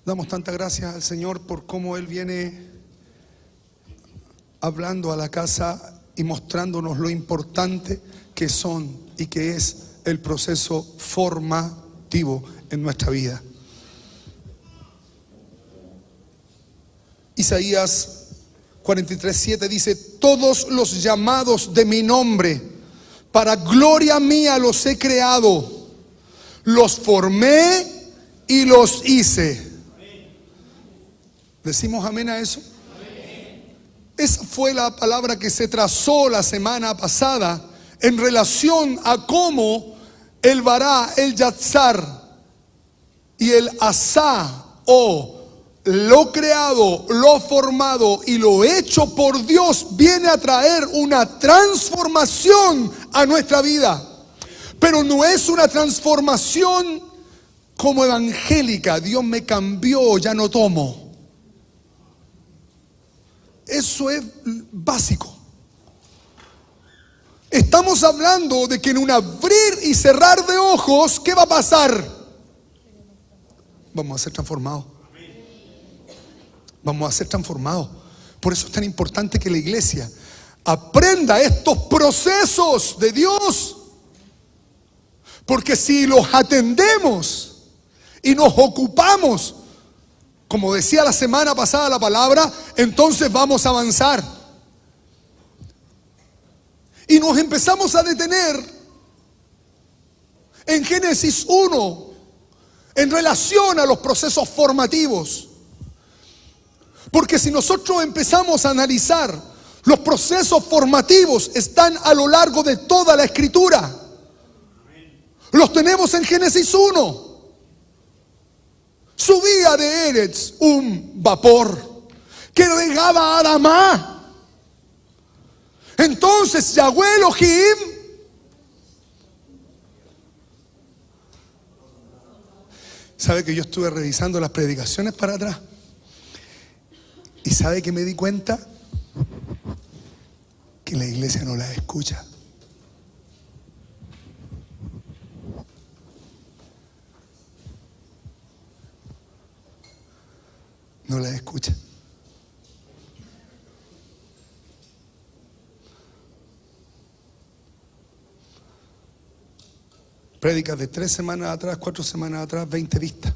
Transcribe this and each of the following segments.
Damos tanta gracias al Señor por cómo Él viene hablando a la casa y mostrándonos lo importante que son y que es el proceso formativo en nuestra vida. Isaías 43:7 dice: todos los llamados de mi nombre, para gloria mía los he creado, los formé y los hice. ¿Decimos amén a eso? Esa fue la palabra que se trazó la semana pasada en relación a cómo el Bará, el Yatzar y el Asá, o lo creado, lo formado y lo hecho por Dios, viene a traer una transformación a nuestra vida. Pero no es una transformación como evangélica. Dios me cambió, ya no tomo. Eso es básico. Estamos hablando de que en un abrir y cerrar de ojos, ¿qué va a pasar? Vamos a ser transformados. Vamos a ser transformados. Por eso es tan importante que la iglesia aprenda estos procesos de Dios. Porque si los atendemos y nos ocupamos, como decía la semana pasada la palabra, entonces vamos a avanzar. Y nos empezamos a detener en Génesis 1 en relación a los procesos formativos. Porque si nosotros empezamos a analizar, los procesos formativos están a lo largo de toda la Escritura. Los tenemos en Génesis 1. Subía de Eretz un vapor que regaba a Adamá. Entonces Yahweh Elohim sabe que yo estuve revisando las predicaciones para atrás y sabe que me di cuenta que la iglesia no las escucha. No las escucha. Prédicas de 3 semanas atrás, 4 semanas atrás, 20 vistas,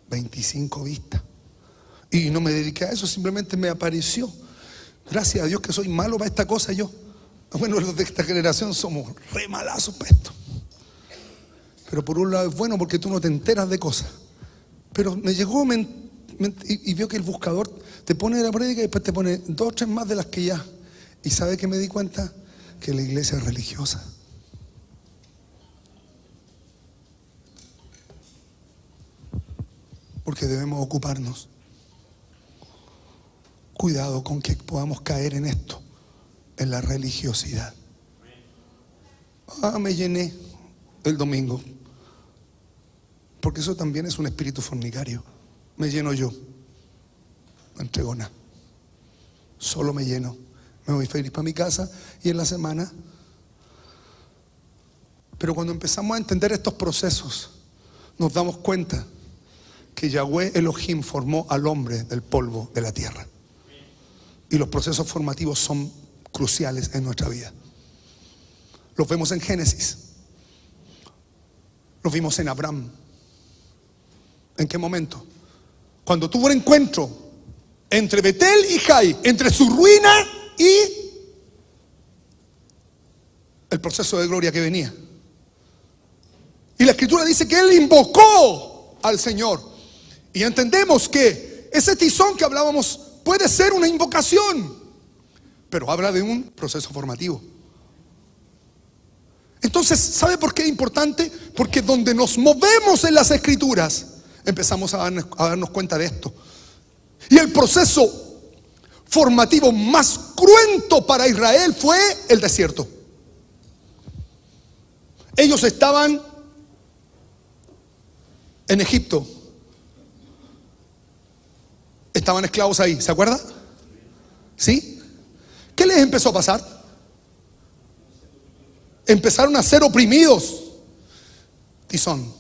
25 vistas. Y no me dediqué a eso, simplemente me apareció. Gracias a Dios que soy malo para esta cosa yo. Bueno, los de esta generación somos re malazos para esto. Pero por un lado es bueno porque tú no te enteras de cosas. Pero me llegó y vio que el buscador te pone la prédica y después te pone 2 o 3 más de las que ya. Y ¿sabe que me di cuenta? Que la iglesia es religiosa. Porque debemos ocuparnos. Cuidado con que podamos caer en esto, en la religiosidad. Me llené el domingo. Porque eso también es un espíritu fornicario. Me lleno yo. No entrego nada. Solo me lleno. Me voy feliz para mi casa y en la semana. Pero cuando empezamos a entender estos procesos, nos damos cuenta que Yahweh Elohim formó al hombre del polvo de la tierra. Y los procesos formativos son cruciales en nuestra vida. Los vemos en Génesis. Los vimos en Abraham. ¿En qué momento? Cuando tuvo un encuentro entre Betel y Jai, entre su ruina y el proceso de gloria que venía. Y la Escritura dice que él invocó al Señor. Y entendemos que ese tizón que hablábamos puede ser una invocación, pero habla de un proceso formativo. Entonces, ¿sabe por qué es importante? Porque donde nos movemos en las Escrituras, empezamos a darnos cuenta de esto. Y el proceso formativo más cruento para Israel fue el desierto. Ellos estaban en Egipto. Estaban esclavos ahí, ¿se acuerda? ¿Sí? ¿Qué les empezó a pasar? Empezaron a ser oprimidos. Tizón.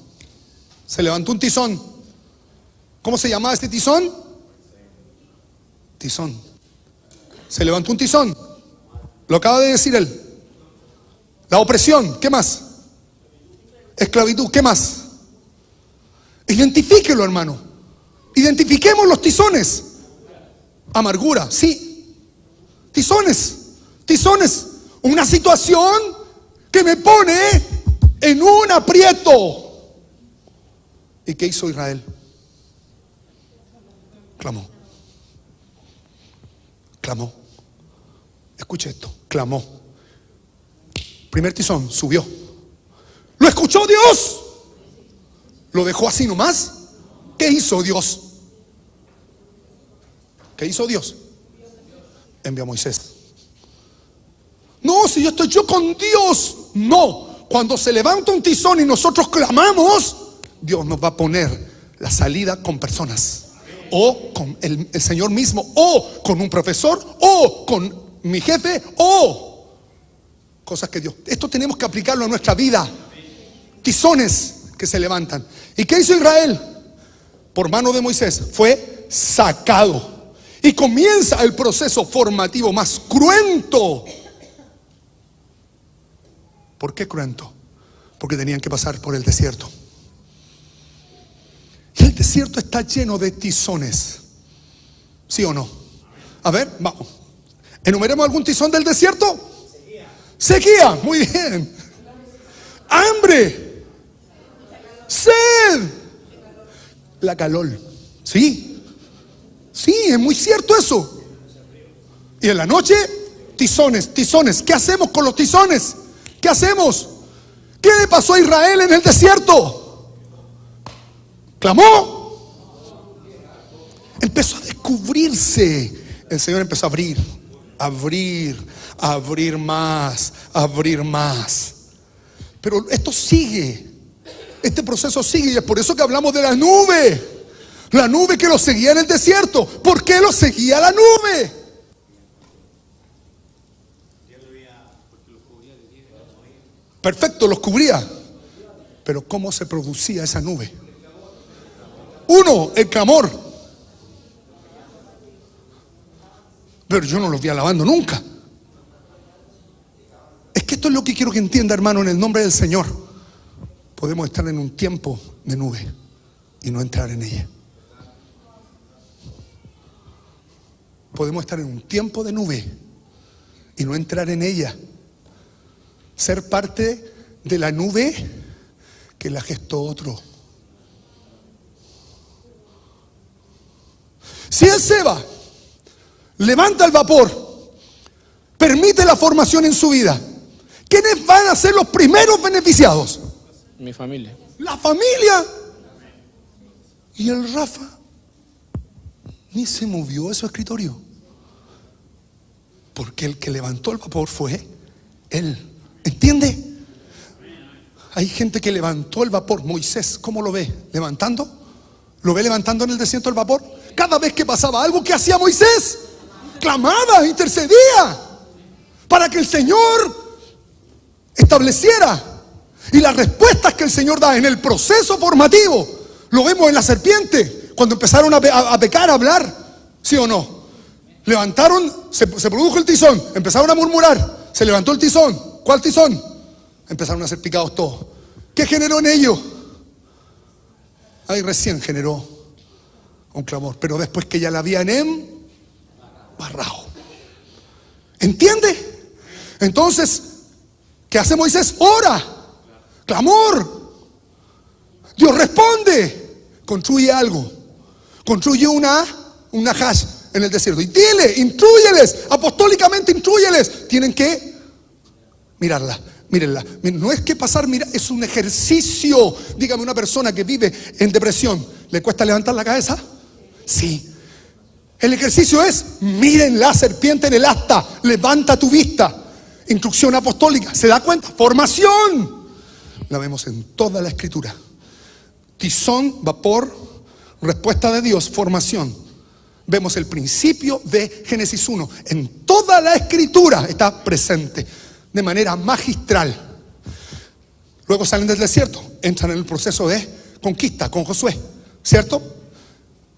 Se levantó un tizón. ¿Cómo se llamaba este tizón? Tizón. Se levantó un tizón. Lo acaba de decir él. La opresión, ¿qué más? Esclavitud, ¿qué más? Identifíquelo, hermano. Identifiquemos los tizones. Amargura, sí. Tizones, tizones. Una situación que me pone en un aprieto. ¿Y qué hizo Israel? Clamó. Clamó. Escuche esto, clamó. Primer tizón, subió. ¿Lo escuchó Dios? ¿Lo dejó así nomás? ¿Qué hizo Dios? ¿Qué hizo Dios? Envió a Moisés. No, si yo con Dios. No, cuando se levanta un tizón y nosotros clamamos, Dios nos va a poner la salida con personas. O con el Señor mismo, o con un profesor, o con mi jefe, o cosas que Dios. Esto tenemos que aplicarlo a nuestra vida. Tizones que se levantan. ¿Y qué hizo Israel? Por mano de Moisés fue sacado. Y comienza el proceso formativo más cruento. ¿Por qué cruento? Porque tenían que pasar por el desierto. Y el desierto está lleno de tizones. ¿Sí o no? A ver, vamos. ¿Enumeremos algún tizón del desierto? Sequía, muy bien. Hambre. Sed. La calor. Sí. Sí, es muy cierto eso. Y en la noche, tizones, tizones. ¿Qué hacemos con los tizones? ¿Qué hacemos? ¿Qué le pasó a Israel en el desierto? Clamó. Empezó a descubrirse. El Señor empezó a abrir, abrir más, abrir más. Pero esto sigue. Este proceso sigue. Y es por eso que hablamos de la nube. La nube que lo seguía en el desierto. ¿Por qué lo seguía la nube? Perfecto, los cubría. Pero ¿cómo se producía esa nube? Uno, el clamor. Pero yo no los vi alabando nunca. Es que esto es lo que quiero que entienda, hermano, en el nombre del Señor. Podemos estar en un tiempo de nube y no entrar en ella. Podemos estar en un tiempo de nube y no entrar en ella. Ser parte de la nube que la gestó otro. Si el Seba levanta el vapor, permite la formación en su vida, ¿quiénes van a ser los primeros beneficiados? Mi familia. La familia. Y el Rafa ni se movió de su escritorio, porque el que levantó el vapor fue él. ¿Entiende? Hay gente que levantó el vapor. Moisés, ¿cómo lo ve? ¿Levantando? ¿Lo ve levantando en el desierto el vapor? Cada vez que pasaba algo, ¿qué hacía Moisés? Clamaba, intercedía para que el Señor estableciera. Y las respuestas que el Señor da en el proceso formativo, lo vemos en la serpiente, cuando empezaron a pecar, a hablar. ¿Sí o no? Levantaron, se produjo el tizón, empezaron a murmurar, se levantó el tizón. ¿Cuál tizón? Empezaron a ser picados todos. ¿Qué generó en ellos? Ahí recién generó un clamor, pero después que ya la habían embarrado. ¿Entiende? Entonces, ¿qué hace Moisés? Ora, clamor. Dios responde, construye algo, construye una hash en el desierto. Y dile, instrúyeles, apostólicamente instrúyeles. Tienen que mirarla, mírenla. No es que pasar, mira, es un ejercicio. Dígame, una persona que vive en depresión, ¿le cuesta levantar la cabeza? Sí. El ejercicio es, miren la serpiente en el asta, levanta tu vista. Instrucción apostólica, ¿se da cuenta? Formación. La vemos en toda la escritura. Tizón, vapor, respuesta de Dios, formación. Vemos el principio de Génesis 1. En toda la escritura está presente de manera magistral. Luego salen del desierto, entran en el proceso de conquista con Josué, ¿cierto?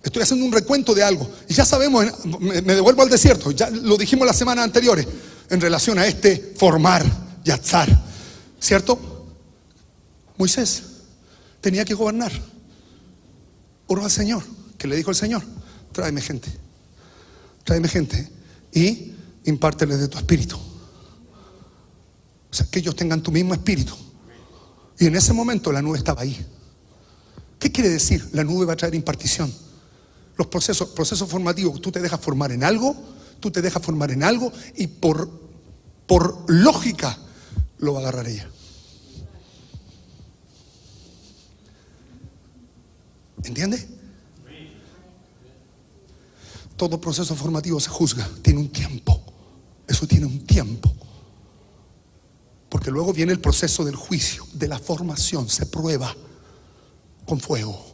Estoy haciendo un recuento de algo. Y ya sabemos, me devuelvo al desierto. Ya lo dijimos las semanas anteriores en relación a este formar, yatzar. ¿Cierto? Moisés tenía que gobernar. Oró al Señor. ¿Qué le dijo el Señor? Tráeme gente. Tráeme gente y impárteles de tu espíritu. O sea, que ellos tengan tu mismo espíritu. Y en ese momento la nube estaba ahí. ¿Qué quiere decir? La nube va a traer impartición. Los procesos formativos, tú te dejas formar en algo, y por lógica lo va a agarrar ella. ¿Entiende? Todo proceso formativo se juzga, tiene un tiempo. Eso tiene un tiempo. Porque luego viene el proceso del juicio, de la formación, se prueba con fuego.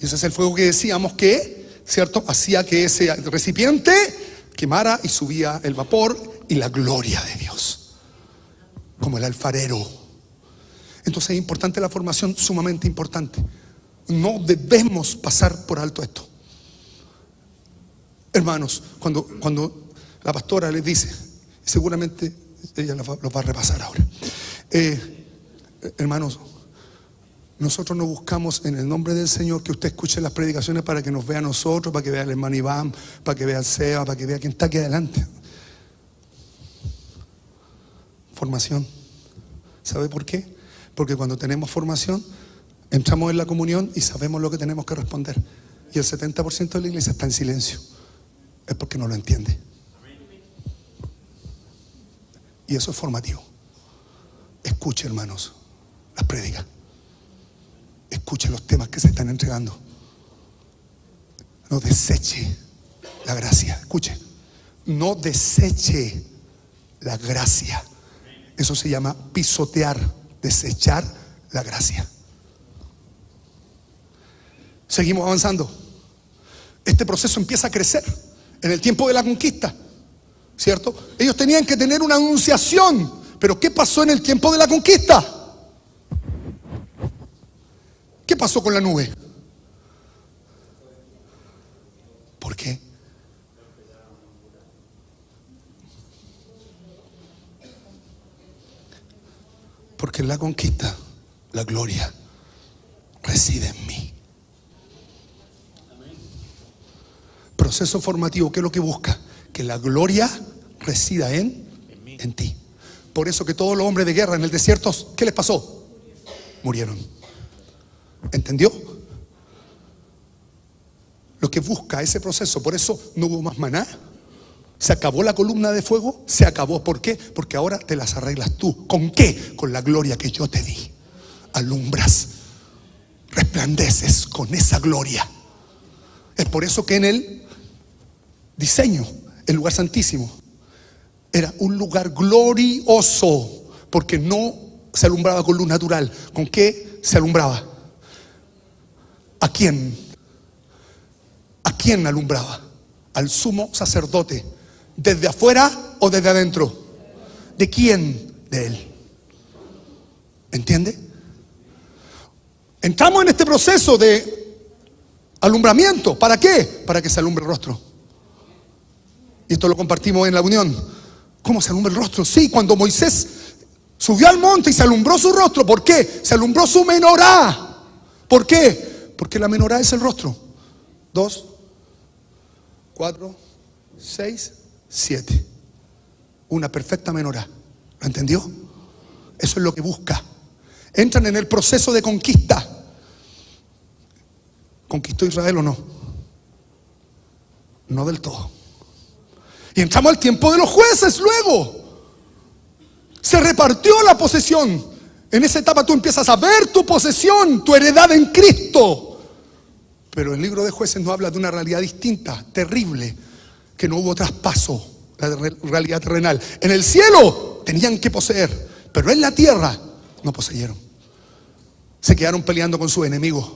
Y ese es el fuego que decíamos que, ¿cierto?, hacía que ese recipiente quemara y subía el vapor y la gloria de Dios, como el alfarero. Entonces es importante la formación, sumamente importante. No debemos pasar por alto esto. Hermanos, cuando la pastora les dice, seguramente ella los va a repasar ahora, hermanos, nosotros no buscamos en el nombre del Señor que usted escuche las predicaciones para que nos vea a nosotros, para que vea al hermano Iván, para que vea al Seba, para que vea quien está aquí adelante. Formación. ¿Sabe por qué? Porque cuando tenemos formación, entramos en la comunión y sabemos lo que tenemos que responder. Y el 70% de la iglesia está en silencio. Es porque no lo entiende. Y eso es formativo. Escuche, hermanos, las prédicas. Escuche los temas que se están entregando. No deseche la gracia. Escuche, no deseche la gracia. Eso se llama pisotear, desechar la gracia. Seguimos avanzando. Este proceso empieza a crecer en el tiempo de la conquista, ¿cierto? Ellos tenían que tener una anunciación. Pero ¿qué pasó en el tiempo de la conquista? ¿Qué pasó con la nube? ¿Por qué? Porque en la conquista, la gloria reside en mí. Proceso formativo, ¿qué es lo que busca? Que la gloria resida en ti. Por eso que todos los hombres de guerra en el desierto, ¿qué les pasó? Murieron. ¿Entendió? Lo que busca ese proceso. Por eso no hubo más maná. Se acabó la columna de fuego. Se acabó. ¿Por qué? Porque ahora te las arreglas tú. ¿Con qué? Con la gloria que yo te di. Alumbras, resplandeces con esa gloria. Es por eso que en el diseño, el lugar santísimo era un lugar glorioso, porque no se alumbraba con luz natural. ¿Con qué se alumbraba? ¿A quién? ¿A quién alumbraba? Al sumo sacerdote. ¿Desde afuera o desde adentro? ¿De quién? De él. ¿Entiende? Entramos en este proceso de alumbramiento. ¿Para qué? Para que se alumbre el rostro. Y esto lo compartimos en la unión. ¿Cómo se alumbra el rostro? Sí, cuando Moisés subió al monte y se alumbró su rostro. ¿Por qué? Se alumbró su menorá. ¿Por qué? Porque la menorá es el rostro. 2, 4, 6, 7. Una perfecta menorá. ¿Lo entendió? Eso es lo que busca. Entran en el proceso de conquista. ¿Conquistó Israel o no? No del todo. Y entramos al tiempo de los jueces luego. Se repartió la posesión. En esa etapa tú empiezas a ver tu posesión, tu heredad en Cristo. Pero el libro de Jueces nos habla de una realidad distinta, terrible, que no hubo traspaso, la realidad terrenal. En el cielo tenían que poseer, pero en la tierra no poseyeron. Se quedaron peleando con sus enemigos.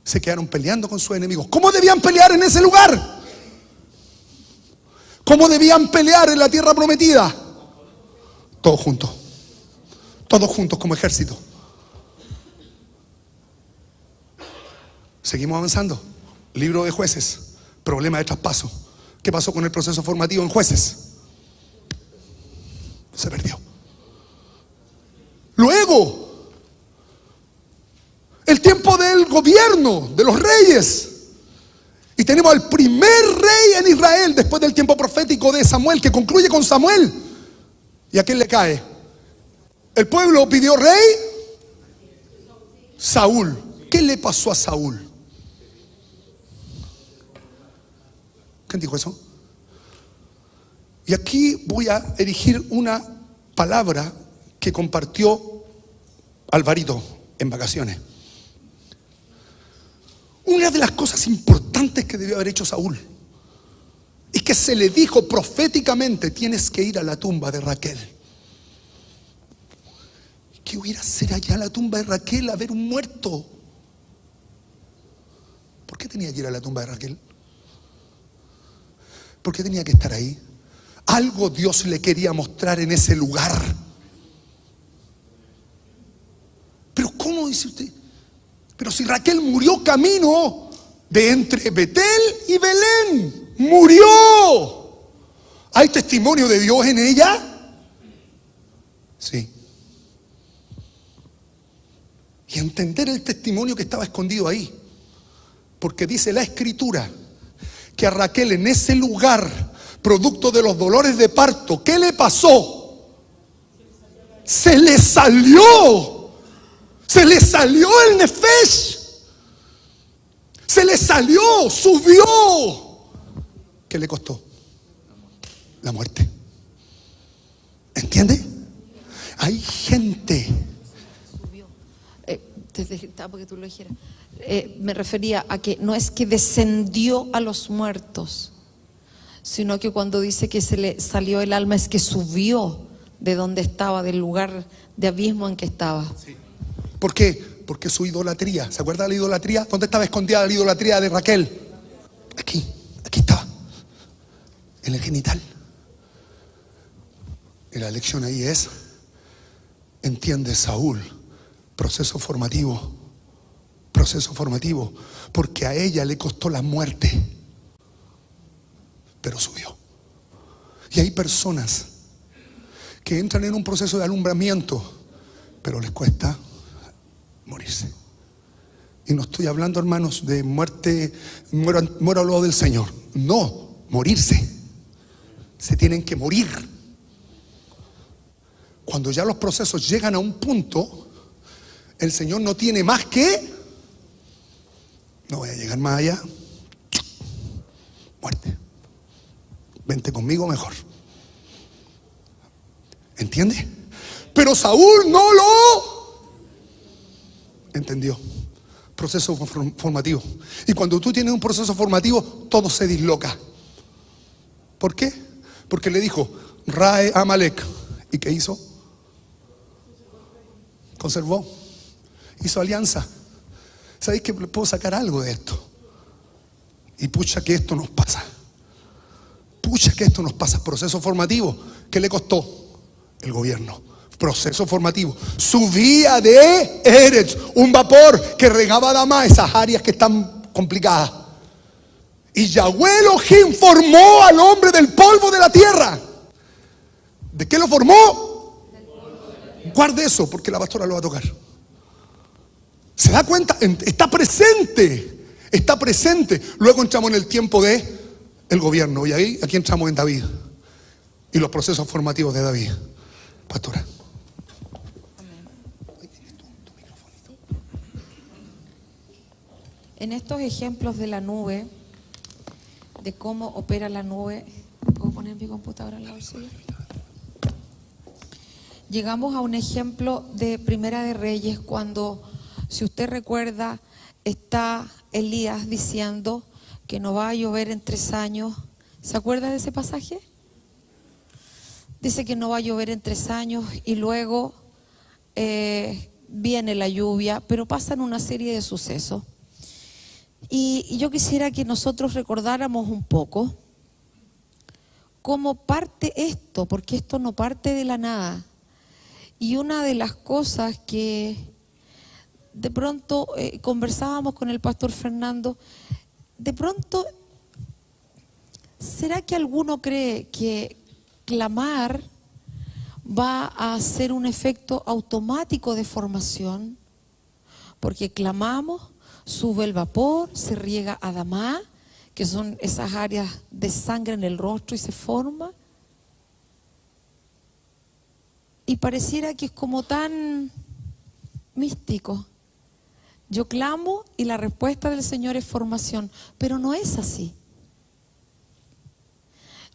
Se quedaron peleando con sus enemigos. ¿Cómo debían pelear en ese lugar? ¿Cómo debían pelear en la tierra prometida? Todos juntos. Todos juntos como ejército. Seguimos avanzando. Libro de Jueces, problema de traspaso. ¿Qué pasó con el proceso formativo en Jueces? Se perdió. Luego, el tiempo del gobierno de los reyes. Y tenemos al primer rey en Israel después del tiempo profético de Samuel, que concluye con Samuel. ¿Y a quién le cae? El pueblo pidió rey. Saúl. ¿Qué le pasó a Saúl? ¿Quién dijo eso? Y aquí voy a erigir una palabra que compartió Alvarito en vacaciones. Una de las cosas importantes que debió haber hecho Saúl y que se le dijo proféticamente: tienes que ir a la tumba de Raquel. ¿Qué hubiera hacer allá a la tumba de Raquel a ver un muerto? ¿Por qué tenía que ir a la tumba de Raquel? ¿Por qué tenía que estar ahí? Algo Dios le quería mostrar en ese lugar. Pero ¿cómo dice usted? Pero si Raquel murió camino de entre Betel y Belén, murió. ¿Hay testimonio de Dios en ella? Sí. Y entender el testimonio que estaba escondido ahí. Porque dice la Escritura que a Raquel en ese lugar, producto de los dolores de parto, ¿qué le pasó? Se le salió el nefesh. Se le salió, subió. ¿Qué le costó? La muerte. ¿Entiende? Hay gente. Porque tú lo dijeras. Me refería a que no es que descendió a los muertos, sino que cuando dice que se le salió el alma es que subió de donde estaba, del lugar de abismo en que estaba. Sí. ¿Por qué? Porque su idolatría. ¿Se acuerda de la idolatría? ¿Dónde estaba escondida la idolatría de Raquel? Aquí estaba, en el genital. Y la lección ahí es: entiende, Saúl, proceso formativo, porque a ella le costó la muerte, pero subió. Y hay personas que entran en un proceso de alumbramiento, pero les cuesta morirse. Y no estoy hablando, hermanos, de muerte, muero al lado del Señor. No, morirse. Se tienen que morir. Cuando ya los procesos llegan a un punto, el Señor no tiene más que: no voy a llegar más allá. Muerte. Vente conmigo mejor. ¿Entiende? Pero Saúl no lo entendió. Proceso formativo. Y cuando tú tienes un proceso formativo, todo se disloca. ¿Por qué? Porque le dijo: Rae Amalek. ¿Y qué hizo? Conservó. Hizo alianza. ¿Sabéis que puedo sacar algo de esto? Y pucha que esto nos pasa. Proceso formativo. ¿Qué le costó? El gobierno. Proceso formativo. Subía de Eretz, un vapor que regaba Adama, esas áreas que están complicadas. Y Yahweh Elohim formó al hombre del polvo de la tierra. ¿De qué lo formó? Guarde eso, porque la pastora lo va a tocar. ¿Se da cuenta? Está presente. Luego entramos en el tiempo de el gobierno. Y ahí, aquí entramos en David y los procesos formativos de David. Pastora. En estos ejemplos de la nube, de cómo opera la nube, ¿puedo poner mi computadora al lado suyo? Llegamos a un ejemplo de Primera de Reyes, cuando, si usted recuerda, está Elías diciendo que no va a llover en 3 años. ¿Se acuerda de ese pasaje? Dice que no va a llover en 3 años y luego viene la lluvia, pero pasan una serie de sucesos. Y yo quisiera que nosotros recordáramos un poco cómo parte esto, porque esto no parte de la nada. Y una de las cosas que de pronto conversábamos con el pastor Fernando, de pronto, ¿será que alguno cree que clamar va a hacer un efecto automático de formación? Porque clamamos, sube el vapor, se riega Adamá, que son esas áreas de sangre en el rostro y se forma. Y pareciera que es como tan místico. Yo clamo y la respuesta del Señor es formación, pero no es así.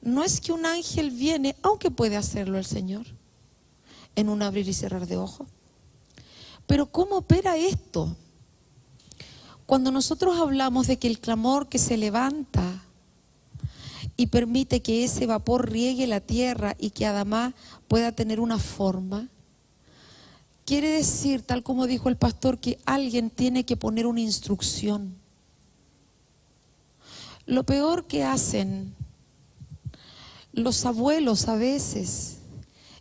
No es que un ángel viene, aunque puede hacerlo el Señor, en un abrir y cerrar de ojos. Pero ¿cómo opera esto? Cuando nosotros hablamos de que el clamor que se levanta y permite que ese vapor riegue la tierra y que Adamá pueda tener una forma, quiere decir, tal como dijo el pastor, que alguien tiene que poner una instrucción. Lo peor que hacen los abuelos a veces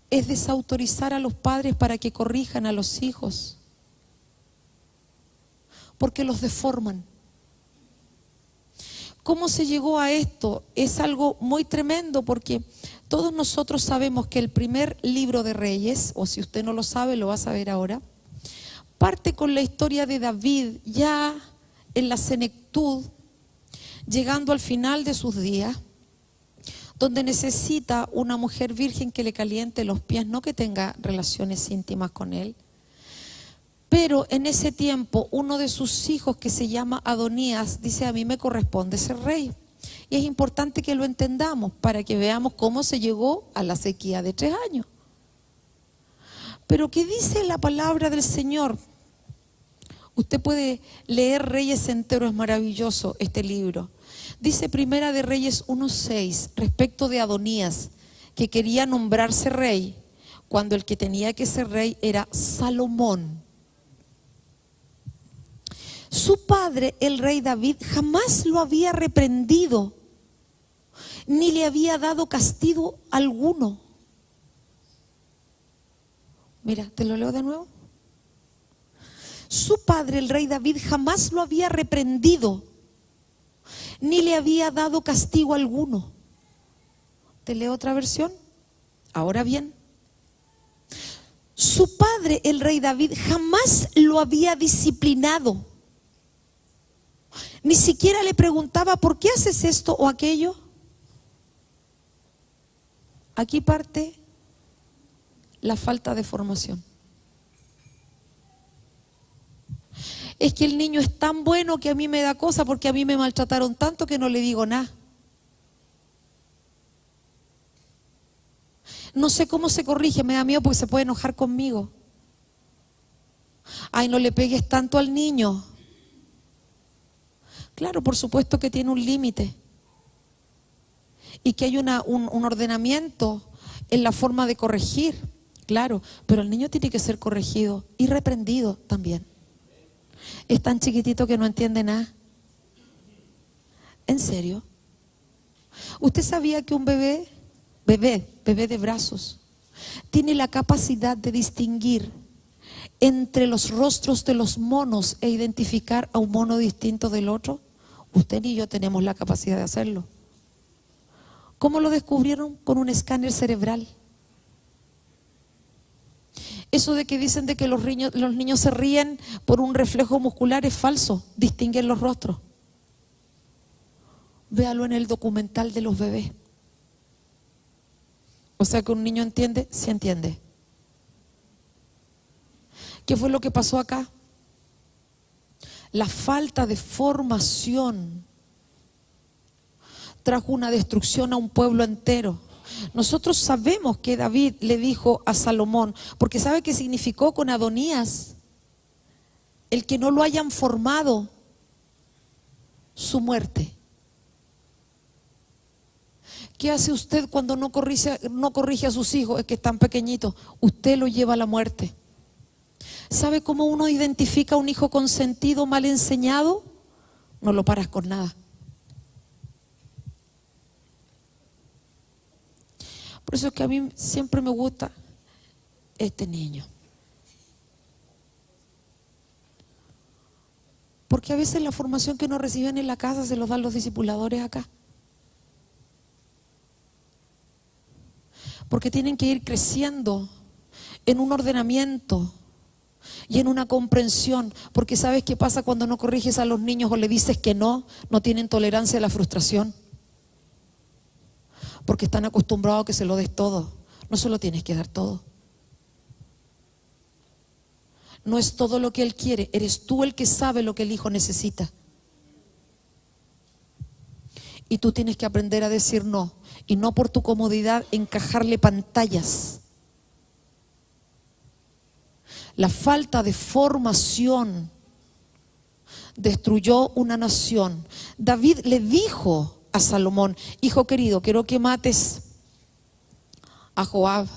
es desautorizar a los padres para que corrijan a los hijos, porque los deforman. ¿Cómo se llegó a esto? Es algo muy tremendo, porque todos nosotros sabemos que el primer libro de Reyes, o si usted no lo sabe, lo va a saber ahora, parte con la historia de David ya en la senectud, llegando al final de sus días, donde necesita una mujer virgen que le caliente los pies, no que tenga relaciones íntimas con él. Pero en ese tiempo uno de sus hijos, que se llama Adonías, dice: a mí me corresponde ser rey. Y es importante que lo entendamos para que veamos cómo se llegó a la sequía de 3 años. Pero ¿qué dice la palabra del Señor? Usted puede leer Reyes entero, es maravilloso este libro. Dice Primera de Reyes 1:6 respecto de Adonías, que quería nombrarse rey, cuando el que tenía que ser rey era Salomón. Su padre, el rey David, jamás lo había reprendido, ni le había dado castigo alguno. Mira, te lo leo de nuevo. Su padre, el rey David, jamás lo había reprendido, ni le había dado castigo alguno. Te leo otra versión. Ahora bien, su padre, el rey David, jamás lo había disciplinado. Ni siquiera le preguntaba: ¿por qué haces esto o aquello? Aquí parte la falta de formación. Es que el niño es tan bueno que a mí me da cosa, porque a mí me maltrataron tanto que no le digo nada. No sé cómo se corrige, me da miedo porque se puede enojar conmigo. Ay, no le pegues tanto al niño. Claro, por supuesto que tiene un límite y que hay un ordenamiento en la forma de corregir, claro, pero el niño tiene que ser corregido y reprendido también. Es tan chiquitito que no entiende nada. ¿En serio? ¿Usted sabía que un bebé de brazos, tiene la capacidad de distinguir entre los rostros de los monos e identificar a un mono distinto del otro? Usted ni yo tenemos la capacidad de hacerlo. ¿Cómo lo descubrieron? Con un escáner cerebral. Eso de que dicen de que los niños se ríen por un reflejo muscular es falso. Distinguen los rostros. Véalo en el documental de los bebés. O sea que un niño entiende, sí entiende. ¿Qué fue lo que pasó acá? La falta de formación trajo una destrucción a un pueblo entero. Nosotros sabemos que David le dijo a Salomón, porque ¿sabe qué significó con Adonías? El que no lo hayan formado, su muerte. ¿Qué hace usted cuando no corrige a sus hijos? Es que están pequeñitos. Usted lo lleva a la muerte. ¿Sabe cómo uno identifica a un hijo consentido mal enseñado? No lo paras con nada. Por eso es que a mí siempre me gusta este niño. Porque a veces la formación que no reciben en la casa se los dan los discipuladores acá. Porque tienen que ir creciendo en un ordenamiento y en una comprensión. Porque ¿sabes qué pasa cuando no corriges a los niños o le dices que no? No tienen tolerancia a la frustración. Porque están acostumbrados a que se lo des todo. No se lo tienes que dar todo. No es todo lo que él quiere, eres tú el que sabe lo que el hijo necesita. Y tú tienes que aprender a decir no. Y no por tu comodidad encajarle pantallas. La falta de formación destruyó una nación. David le dijo a Salomón: hijo querido, quiero que mates a Joab,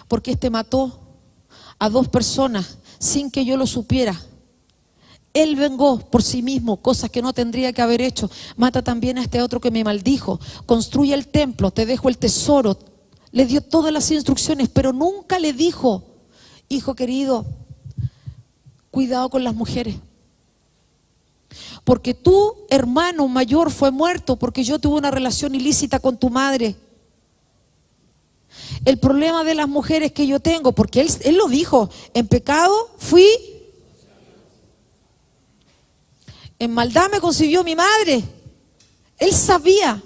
porque este mató a 2 personas sin que yo lo supiera. Él vengó por sí mismo cosas que no tendría que haber hecho. Mata también a este otro que me maldijo. Construye el templo, te dejo el tesoro. Le dio todas las instrucciones, pero nunca le dijo: hijo querido, cuidado con las mujeres. Porque tu hermano mayor fue muerto porque yo tuve una relación ilícita con tu madre. El problema de las mujeres que yo tengo, porque él lo dijo: en pecado fui, en maldad me concibió mi madre. Él sabía,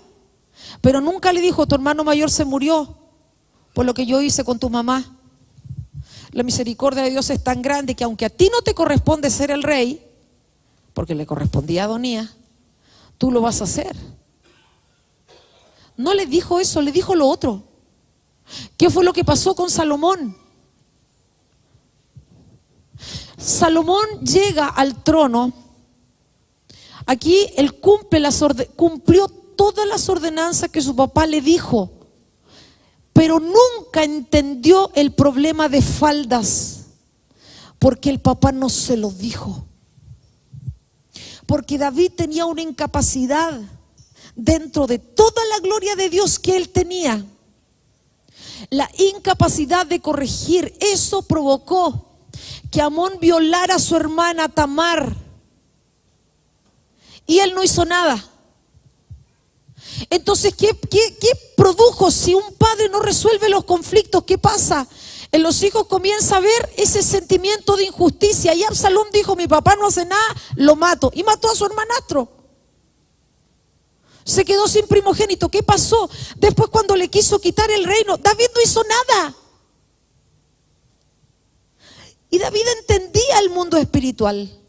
pero nunca le dijo: tu hermano mayor se murió por lo que yo hice con tu mamá. La misericordia de Dios es tan grande que aunque a ti no te corresponde ser el rey, porque le correspondía a Adonías, tú lo vas a hacer. No le dijo eso, le dijo lo otro. ¿Qué fue lo que pasó con Salomón? Salomón llega al trono. Aquí él cumplió todas las ordenanzas que su papá le dijo, pero nunca entendió el problema de faldas, porque el papá no se lo dijo. Porque David tenía una incapacidad dentro de toda la gloria de Dios que él tenía. La incapacidad de corregir, eso provocó que Amón violara a su hermana Tamar. Y él no hizo nada. Entonces, ¿qué produjo? Si un padre no resuelve los conflictos, ¿qué pasa? En los hijos comienza a ver ese sentimiento de injusticia. Y Absalón dijo: mi papá no hace nada, lo mato. Y mató a su hermanastro. Se quedó sin primogénito. ¿Qué pasó? Después, cuando le quiso quitar el reino, David no hizo nada. Y David entendía el mundo espiritual.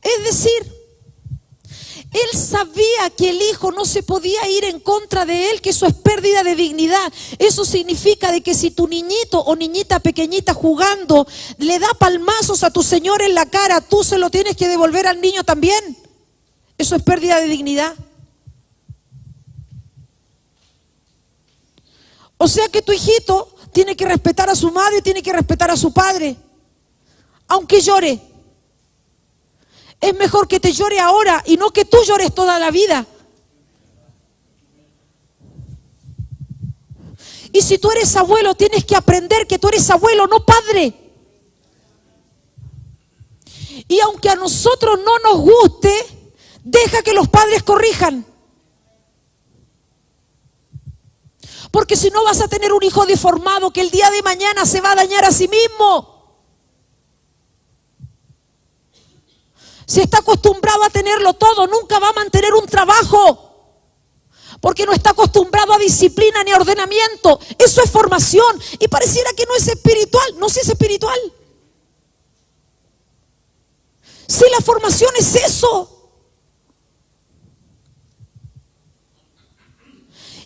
Es decir, él sabía que el hijo no se podía ir en contra de él, que eso es pérdida de dignidad. Eso significa de que si tu niñito o niñita pequeñita jugando le da palmazos a tu señor en la cara, tú se lo tienes que devolver al niño también. Eso es pérdida de dignidad. O sea que tu hijito tiene que respetar a su madre, tiene que respetar a su padre, aunque llore. Es mejor que te llore ahora y no que tú llores toda la vida. Y si tú eres abuelo, tienes que aprender que tú eres abuelo, no padre. Y aunque a nosotros no nos guste, deja que los padres corrijan. Porque si no vas a tener un hijo deformado que el día de mañana se va a dañar a sí mismo. Si está acostumbrado a tenerlo todo, nunca va a mantener un trabajo. Porque no está acostumbrado a disciplina ni a ordenamiento. Eso es formación. Y pareciera que no es espiritual. No, si es espiritual. Si la formación es eso.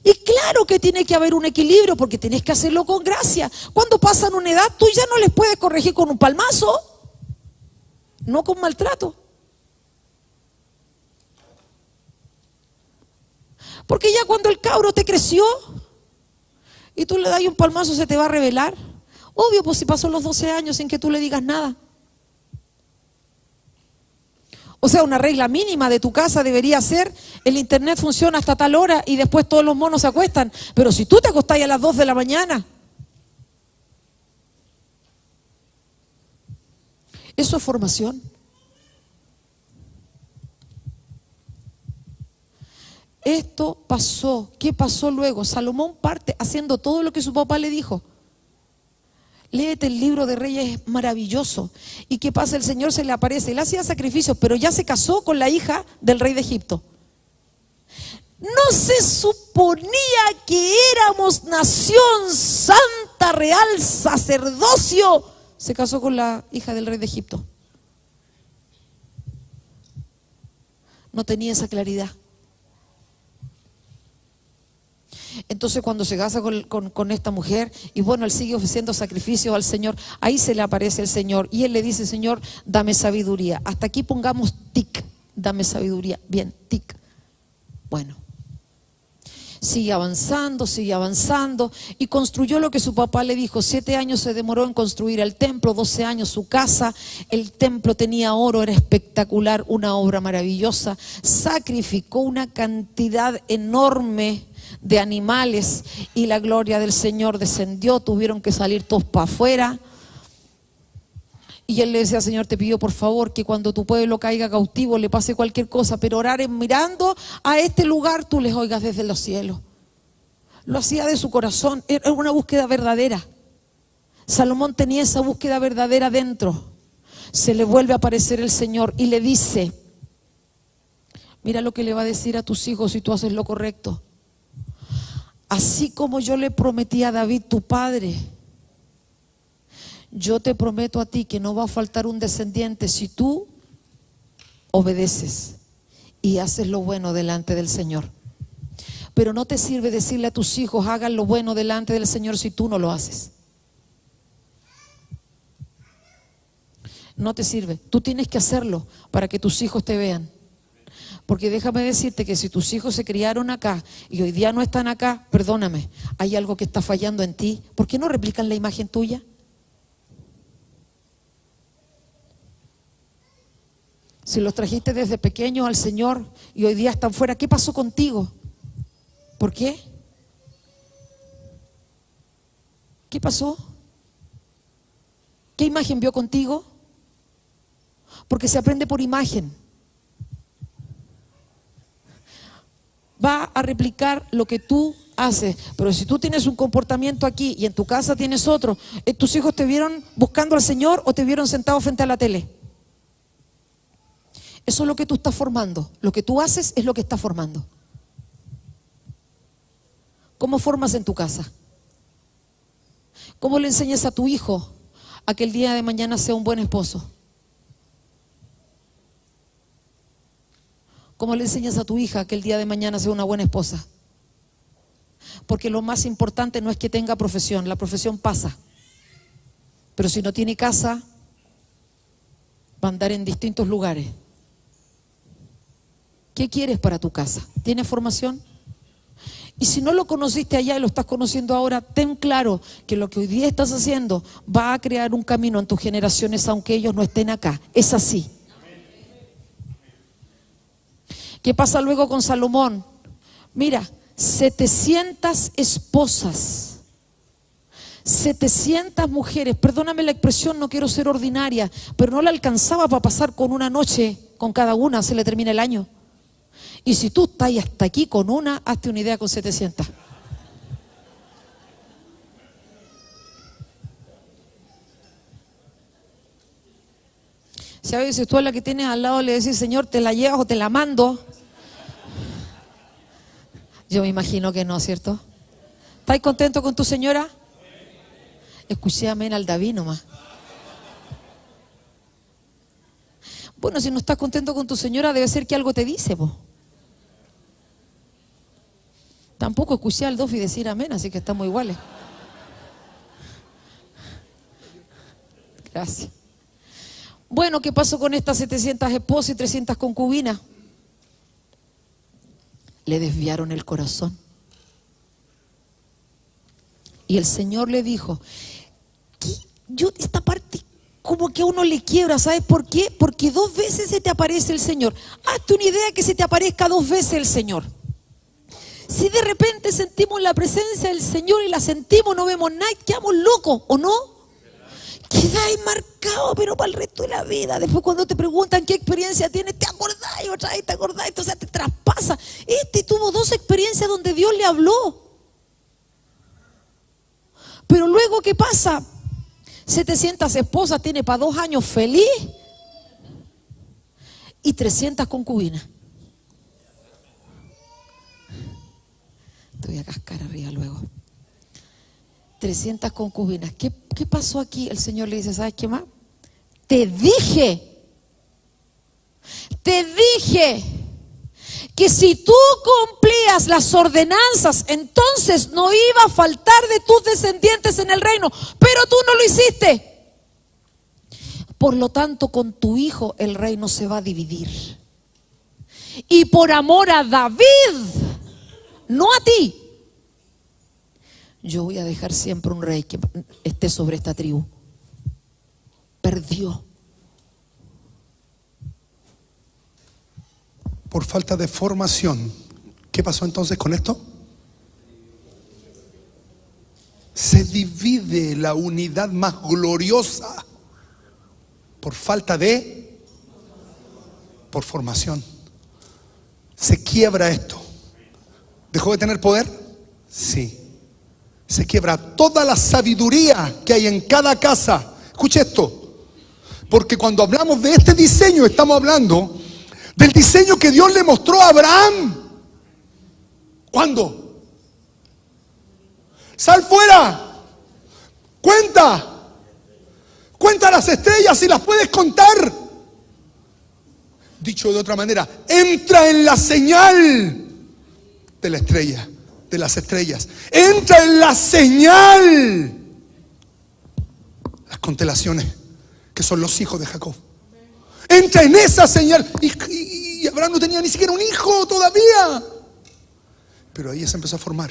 Y claro que tiene que haber un equilibrio, porque tienes que hacerlo con gracia. Cuando pasan una edad, tú ya no les puedes corregir con un palmazo, no con maltrato. Porque ya cuando el cabro te creció y tú le das un palmazo, se te va a revelar. Obvio, pues si pasó los 12 años sin que tú le digas nada. O sea, una regla mínima de tu casa debería ser: el internet funciona hasta tal hora y después todos los monos se acuestan. Pero si tú te acostás a las 2 de la mañana Eso es formación. Esto pasó. ¿Qué pasó luego? Salomón parte haciendo todo lo que su papá le dijo. Léete el libro de Reyes, es maravilloso. ¿Y qué pasa? El Señor se le aparece. Él hacía sacrificios, pero ya se casó con la hija del rey de Egipto. No se suponía que éramos nación santa, real, sacerdocio. Se casó con la hija del rey de Egipto. No tenía esa claridad. Entonces cuando se casa con esta mujer, y bueno, él sigue ofreciendo sacrificios al Señor, ahí se le aparece el Señor y él le dice: Señor, dame sabiduría. Hasta aquí pongamos tic, dame sabiduría. Bien, tic. Bueno, sigue avanzando y construyó lo que su papá le dijo. 7 años se demoró en construir el templo, 12 años su casa. El templo tenía oro, era espectacular, una obra maravillosa. Sacrificó una cantidad enorme de animales y la gloria del Señor descendió. Tuvieron que salir todos para afuera. Y él le decía: Señor, te pido por favor que cuando tu pueblo caiga cautivo, le pase cualquier cosa, pero orar mirando a este lugar, tú les oigas desde los cielos. Lo hacía de su corazón, era una búsqueda verdadera. Salomón tenía esa búsqueda verdadera dentro. Se le vuelve a aparecer el Señor y le dice: mira lo que le va a decir a tus hijos si tú haces lo correcto. Así como yo le prometí a David, tu padre, yo te prometo a ti que no va a faltar un descendiente si tú obedeces y haces lo bueno delante del Señor. Pero no te sirve decirle a tus hijos: hagan lo bueno delante del Señor, si tú no lo haces. No te sirve. Tú tienes que hacerlo para que tus hijos te vean. Porque déjame decirte que si tus hijos se criaron acá y hoy día no están acá, perdóname, hay algo que está fallando en ti. ¿Por qué no replican la imagen tuya? Si los trajiste desde pequeños al Señor y hoy día están fuera, ¿qué pasó contigo? ¿Por qué? ¿Qué pasó? ¿Qué imagen vio contigo? Porque se aprende por imagen. Va a replicar lo que tú haces. Pero si tú tienes un comportamiento aquí y en tu casa tienes otro, ¿tus hijos te vieron buscando al Señor o te vieron sentado frente a la tele? Eso es lo que tú estás formando. Lo que tú haces es lo que estás formando. ¿Cómo formas en tu casa? ¿Cómo le enseñas a tu hijo a que el día de mañana sea un buen esposo? ¿Cómo le enseñas a tu hija que el día de mañana sea una buena esposa? Porque lo más importante no es que tenga profesión, la profesión pasa. Pero si no tiene casa, va a andar en distintos lugares. ¿Qué quieres para tu casa? ¿Tienes formación? Y si no lo conociste allá y lo estás conociendo ahora, ten claro que lo que hoy día estás haciendo va a crear un camino en tus generaciones, aunque ellos no estén acá. Es así. ¿Qué pasa luego con Salomón? Mira, 700 esposas, 700 mujeres. Perdóname la expresión, no quiero ser ordinaria, pero no le alcanzaba para pasar con una noche con cada una, se le termina el año. Y si tú estás hasta aquí con una, hazte una idea con 700. Si a veces tú a la que tienes al lado le decís: Señor, ¿te la llevas o te la mando? Yo me imagino que no, ¿cierto? ¿Estás contento con tu señora? Escuché amén al David nomás. Bueno, si no estás contento con tu señora, debe ser que algo te dice, po. Tampoco escuché al Dofi decir amén, así que estamos iguales. Gracias. Bueno, ¿qué pasó con estas 700 esposas y 300 concubinas? Le desviaron el corazón. Y el Señor le dijo: yo esta parte como que a uno le quiebra, ¿sabes por qué? Porque 2 veces se te aparece el Señor. Hazte una idea que se te aparezca 2 veces el Señor. Si de repente sentimos la presencia del Señor y la sentimos, no vemos nada, quedamos locos, ¿o no? queda ahí marcado, pero para el resto de la vida. Después cuando te preguntan qué experiencia tienes, te acordás y otra vez te acordás, entonces te traspasa. Este tuvo 2 experiencias donde Dios le habló. Pero luego, ¿qué pasa? 700 esposas tiene para 2 años feliz y 300 concubinas. Te voy a cascar arriba luego. 300 concubinas. ¿Qué pasó aquí? El Señor le dice, ¿sabes qué más? Te dije que si tú cumplías las ordenanzas, entonces no iba a faltar de tus descendientes en el reino, pero tú no lo hiciste. Por lo tanto, con tu hijo el reino se va a dividir. Y por amor a David, no a ti, yo voy a dejar siempre un rey que esté sobre esta tribu. Perdió. Por falta de formación. ¿Qué pasó entonces con esto? Se divide la unidad más gloriosa por falta de, por formación. Se quiebra esto. ¿Dejó de tener poder? Sí. Se quiebra toda la sabiduría que hay en cada casa. Escuche esto, porque cuando hablamos de este diseño, estamos hablando del diseño que Dios le mostró a Abraham. ¿Cuándo? Sal fuera, cuenta las estrellas si las puedes contar. Dicho de otra manera, entra en la señal de la estrella, de las estrellas. Entra en la señal. Las constelaciones, que son los hijos de Jacob. Entra en esa señal. Y Abraham no tenía ni siquiera un hijo todavía. Pero ahí se empezó a formar.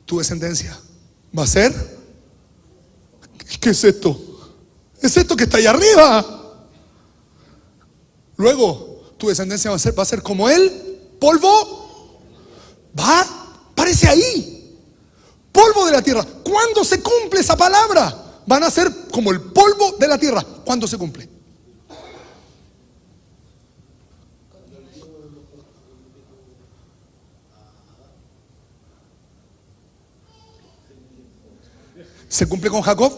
Tu descendencia va a ser. ¿Qué es esto? Es esto que está ahí arriba. Luego, tu descendencia va a ser como él. Polvo. Parece ahí. Polvo de la tierra. ¿Cuándo se cumple esa palabra? Van a ser como el polvo de la tierra. ¿Cuándo se cumple? ¿Se cumple con Jacob?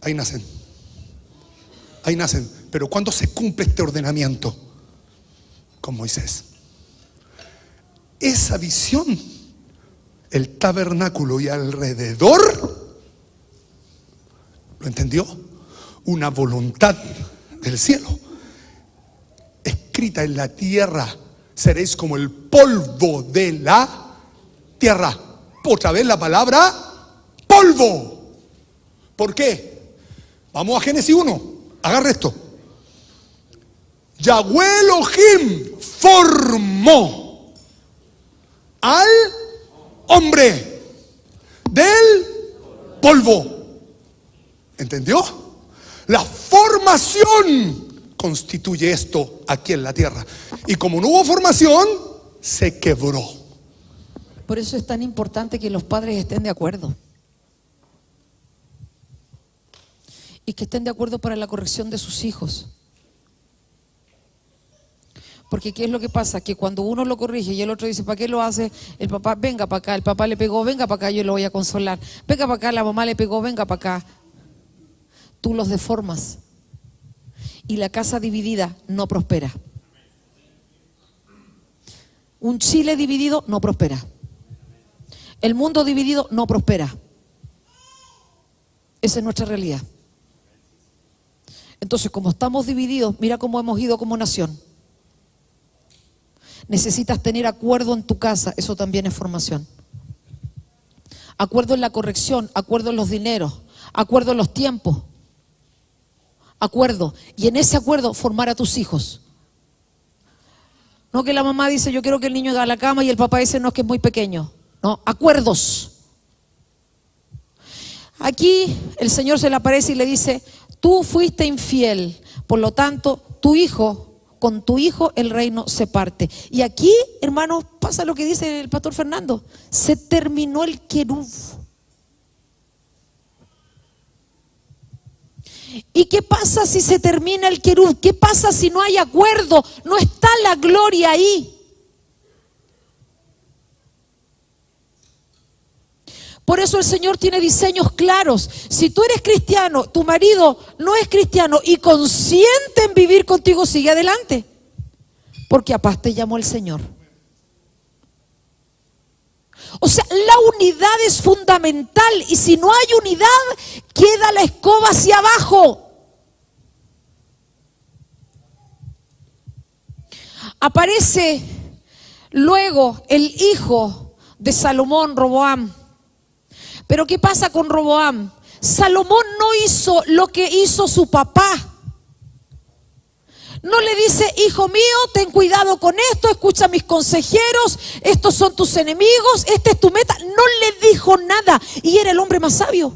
Ahí nacen. Ahí nacen. Pero ¿cuándo se cumple este ordenamiento? Con Moisés. Esa visión, el tabernáculo y alrededor, ¿lo entendió? Una voluntad del cielo. Escrita en la tierra, seréis como el polvo de la tierra. Otra vez la palabra polvo. ¿Por qué? Vamos a Génesis 1. Agarra esto. Yahweh Elohim formó al hombre del polvo. ¿Entendió? La formación constituye esto aquí en la tierra. Y como no hubo formación, se quebró. Por eso es tan importante que los padres estén de acuerdo. Y que estén de acuerdo para la corrección de sus hijos. Porque ¿qué es lo que pasa? Que cuando uno lo corrige y el otro dice, ¿para qué lo hace? El papá, venga para acá, el papá le pegó, venga para acá, yo lo voy a consolar. Venga para acá, la mamá le pegó, venga para acá. Tú los deformas. Y la casa dividida no prospera. Un Chile dividido no prospera. El mundo dividido no prospera. Esa es nuestra realidad. Entonces, como estamos divididos, mira cómo hemos ido como nación. Necesitas tener acuerdo en tu casa, eso también es formación. Acuerdo en la corrección, acuerdo en los dineros, acuerdo en los tiempos. Acuerdo. Y en ese acuerdo formar a tus hijos. No que la mamá dice, yo quiero que el niño haga la cama y el papá dice, no, es que es muy pequeño. No, acuerdos. Aquí el Señor se le aparece y le dice, tú fuiste infiel, por lo tanto, con tu hijo el reino se parte. Y aquí, hermanos, pasa lo que dice el pastor Fernando, se terminó el querub. ¿Y qué pasa si se termina el querub? ¿Qué pasa si no hay acuerdo? No está la gloria ahí. Por eso el Señor tiene diseños claros. Si tú eres cristiano, tu marido no es cristiano y consciente en vivir contigo, sigue adelante. Porque a paz te llamó el Señor. O sea, la unidad es fundamental y si no hay unidad, queda la escoba hacia abajo. Aparece luego el hijo de Salomón, Roboam. Pero ¿qué pasa con Roboam? Salomón no hizo lo que hizo su papá. No le dice, hijo mío, ten cuidado con esto, escucha a mis consejeros, estos son tus enemigos, esta es tu meta. No le dijo nada y era el hombre más sabio.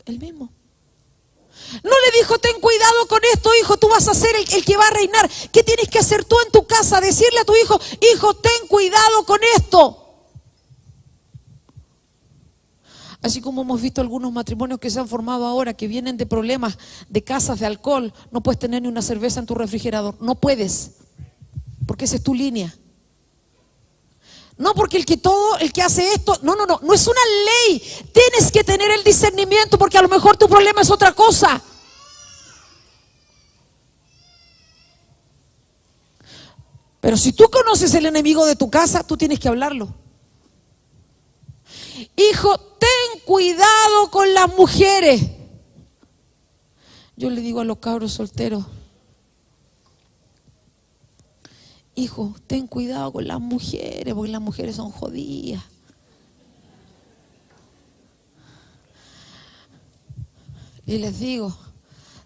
El mismo. No le dijo, ten cuidado con esto, hijo, tú vas a ser el que va a reinar. ¿Qué tienes que hacer tú en tu casa? Decirle a tu hijo, hijo, ten cuidado con esto. Así como hemos visto algunos matrimonios que se han formado ahora, que vienen de problemas de casas de alcohol, no puedes tener ni una cerveza en tu refrigerador. No puedes, porque esa es tu línea. No porque el que hace esto, no es una ley. Tienes que tener el discernimiento porque a lo mejor tu problema es otra cosa. Pero si tú conoces el enemigo de tu casa, tú tienes que hablarlo. Hijo, ten cuidado con las mujeres. Yo le digo a los cabros solteros, hijo, ten cuidado con las mujeres, porque las mujeres son jodidas. Y les digo,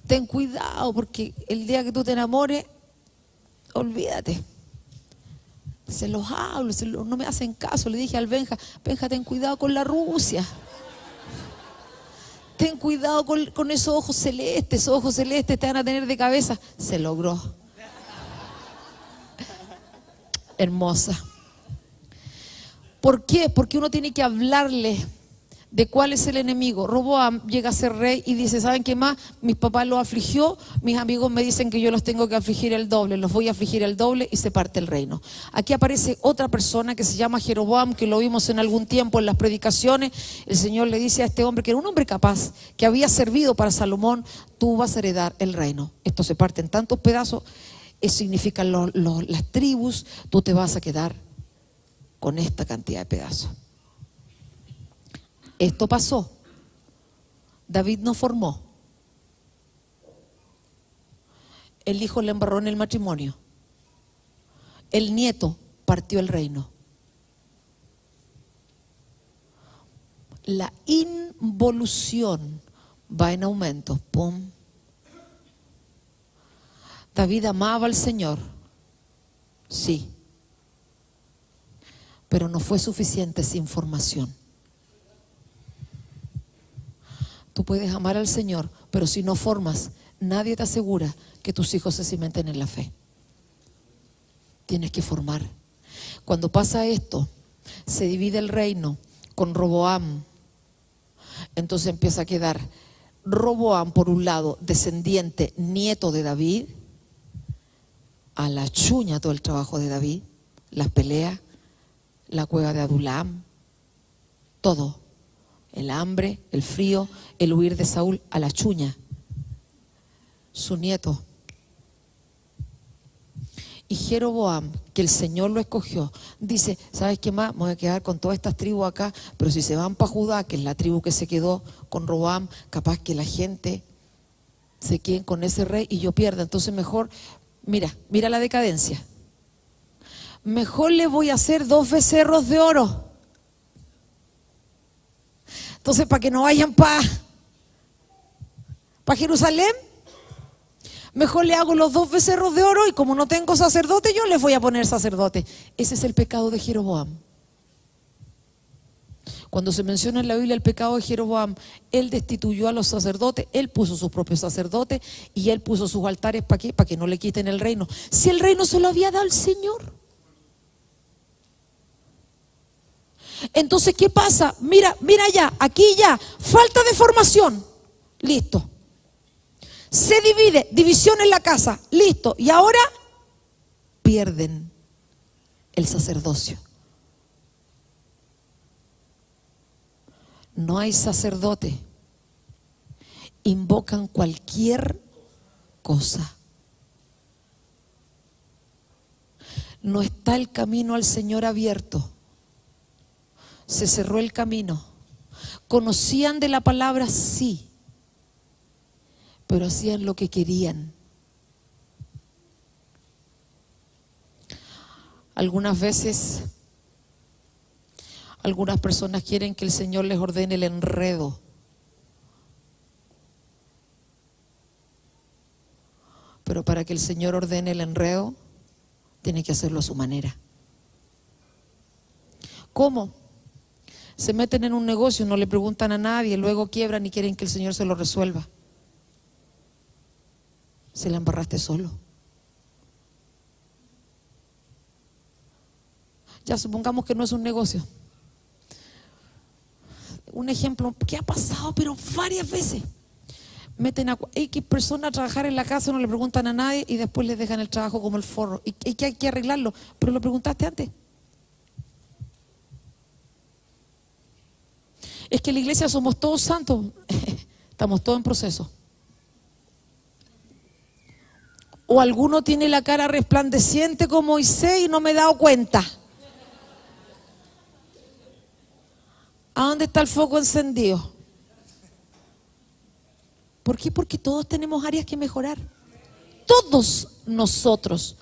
ten cuidado, porque el día que tú te enamores, olvídate. Se los hablo, no me hacen caso. Le dije al Benja, ten cuidado con la Rusia. Ten cuidado con esos ojos celestes te van a tener de cabeza. Se logró. Hermosa. ¿Por qué? Porque uno tiene que hablarle de cuál es el enemigo. Roboam llega a ser rey y dice, ¿saben qué más? Mis papás los afligió, mis amigos me dicen que yo los tengo que afligir el doble, los voy a afligir el doble y se parte el reino. Aquí aparece otra persona que se llama Jeroboam, que lo vimos en algún tiempo en las predicaciones. El Señor le dice a este hombre, que era un hombre capaz, que había servido para Salomón, tú vas a heredar el reino. Esto se parte en tantos pedazos, eso significa las tribus, tú te vas a quedar con esta cantidad de pedazos. Esto pasó. David no formó. El hijo le embarró en el matrimonio. El nieto partió el reino. La involución va en aumento. Pum. David amaba al Señor. Sí. Pero no fue suficiente sin formación. Tú puedes amar al Señor, pero si no formas, nadie te asegura que tus hijos se cimenten en la fe. Tienes que formar. Cuando pasa esto, se divide el reino con Roboam. Entonces empieza a quedar Roboam por un lado, descendiente, nieto de David, a la chuña todo el trabajo de David, las peleas, la cueva de Adulam, todo. El hambre, el frío, el huir de Saúl, a la chuña. Su nieto. Y Jeroboam, que el Señor lo escogió, dice, ¿sabes qué más? Me voy a quedar con todas estas tribus acá, pero si se van para Judá, que es la tribu que se quedó con Roboam, capaz que la gente se quede con ese rey y yo pierda. Entonces mejor, mira la decadencia. Mejor le voy a hacer 2 becerros de oro. Entonces, para que no vayan para Jerusalén, mejor le hago los 2 becerros de oro y como no tengo sacerdote, yo les voy a poner sacerdote. Ese es el pecado de Jeroboam. Cuando se menciona en la Biblia el pecado de Jeroboam, él destituyó a los sacerdotes, él puso sus propios sacerdotes y él puso sus altares, ¿para qué? Para que no le quiten el reino. Si el reino se lo había dado el Señor. Entonces, ¿qué pasa? Mira ya, aquí ya, falta de formación. Listo. Se divide, división en la casa. Listo. Y ahora pierden el sacerdocio. No hay sacerdote. Invocan cualquier cosa. No está el camino al Señor abierto. Se cerró el camino. ¿Conocían de la palabra? Sí. Pero hacían lo que querían. Algunas veces, algunas personas quieren que el Señor les ordene el enredo. Pero para que el Señor ordene el enredo, tiene que hacerlo a su manera. ¿Cómo? Se meten en un negocio, no le preguntan a nadie, luego quiebran y quieren que el Señor se lo resuelva. Se la embarraste solo. Ya supongamos que no es un negocio. Un ejemplo que ha pasado, pero varias veces. Meten a X personas a trabajar en la casa, no le preguntan a nadie y después les dejan el trabajo como el forro. Y que hay que arreglarlo, pero lo preguntaste antes. Es que en la iglesia somos todos santos. Estamos todos en proceso. O alguno tiene la cara resplandeciente como Moisés y no me he dado cuenta. ¿A dónde está el foco encendido? ¿Por qué? Porque todos tenemos áreas que mejorar. Todos nosotros.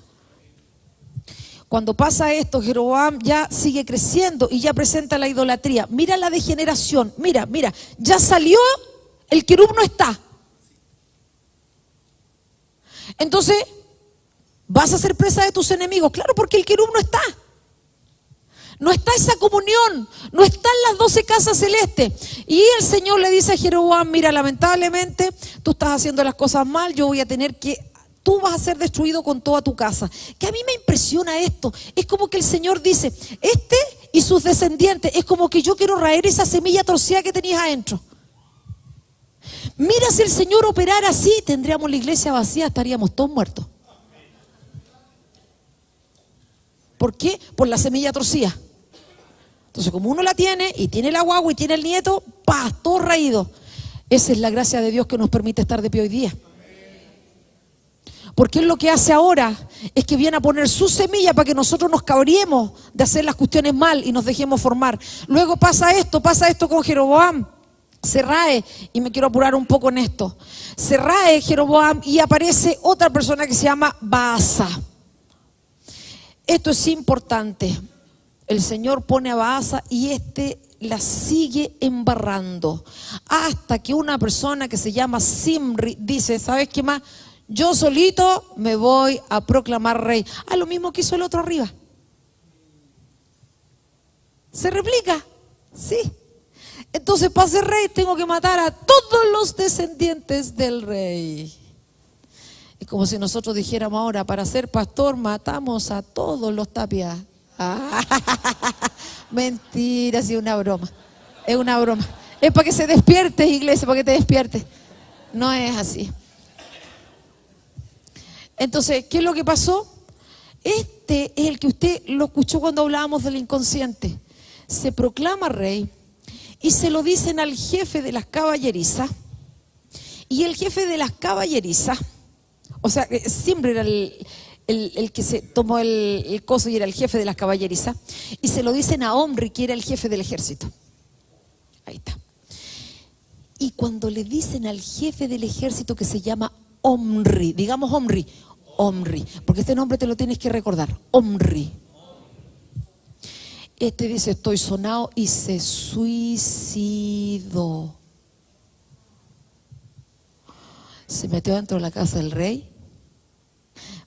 Cuando pasa esto, Jeroboam ya sigue creciendo y ya presenta la idolatría. Mira la degeneración. Mira, ya salió, el querub no está. Entonces, vas a ser presa de tus enemigos. Claro, porque el querub no está. No está esa comunión, no están las 12 casas celestes. Y el Señor le dice a Jeroboam, mira, lamentablemente tú estás haciendo las cosas mal, tú vas a ser destruido con toda tu casa. Que a mí me impresiona esto, es como que el Señor dice, este y sus descendientes, es como que yo quiero raer esa semilla torcida que tenías adentro. Mira, si el Señor operara así, tendríamos la iglesia vacía, estaríamos todos muertos. ¿Por qué? Por la semilla torcida. Entonces, como uno la tiene, y tiene la guagua, y tiene el nieto, ¡pah! Todo raído. Esa es la gracia de Dios que nos permite estar de pie hoy día. Porque Él lo que hace ahora es que viene a poner su semilla para que nosotros nos cabriemos de hacer las cuestiones mal y nos dejemos formar. Luego pasa esto con Jeroboam. Se rae, y me quiero apurar un poco en esto. Se rae Jeroboam y aparece otra persona que se llama Baasa. Esto es importante. El Señor pone a Baasa y la sigue embarrando. Hasta que una persona que se llama Zimri dice, ¿sabes qué más? Yo solito me voy a proclamar rey. Lo mismo que hizo el otro arriba. ¿Se replica? Sí. Entonces, para ser rey tengo que matar a todos los descendientes del rey. Es como si nosotros dijéramos ahora, para ser pastor matamos a todos los Tapias. Mentira, sí, una broma. Es una broma. Es para que se despierte, iglesia, para que te despiertes. No es así. Entonces, ¿qué es lo que pasó? Este es el que usted lo escuchó cuando hablábamos del inconsciente. Se proclama rey y se lo dicen al jefe de las caballerizas. Y el jefe de las caballerizas, o sea, siempre era el que se tomó el coso y era el jefe de las caballerizas, y se lo dicen a Omri, que era el jefe del ejército. Ahí está. Y cuando le dicen al jefe del ejército, que se llama Omri, digamos Omri, porque este nombre te lo tienes que recordar, Omri. Este dice, estoy sonado, y se suicidó. Se metió dentro de la casa del rey.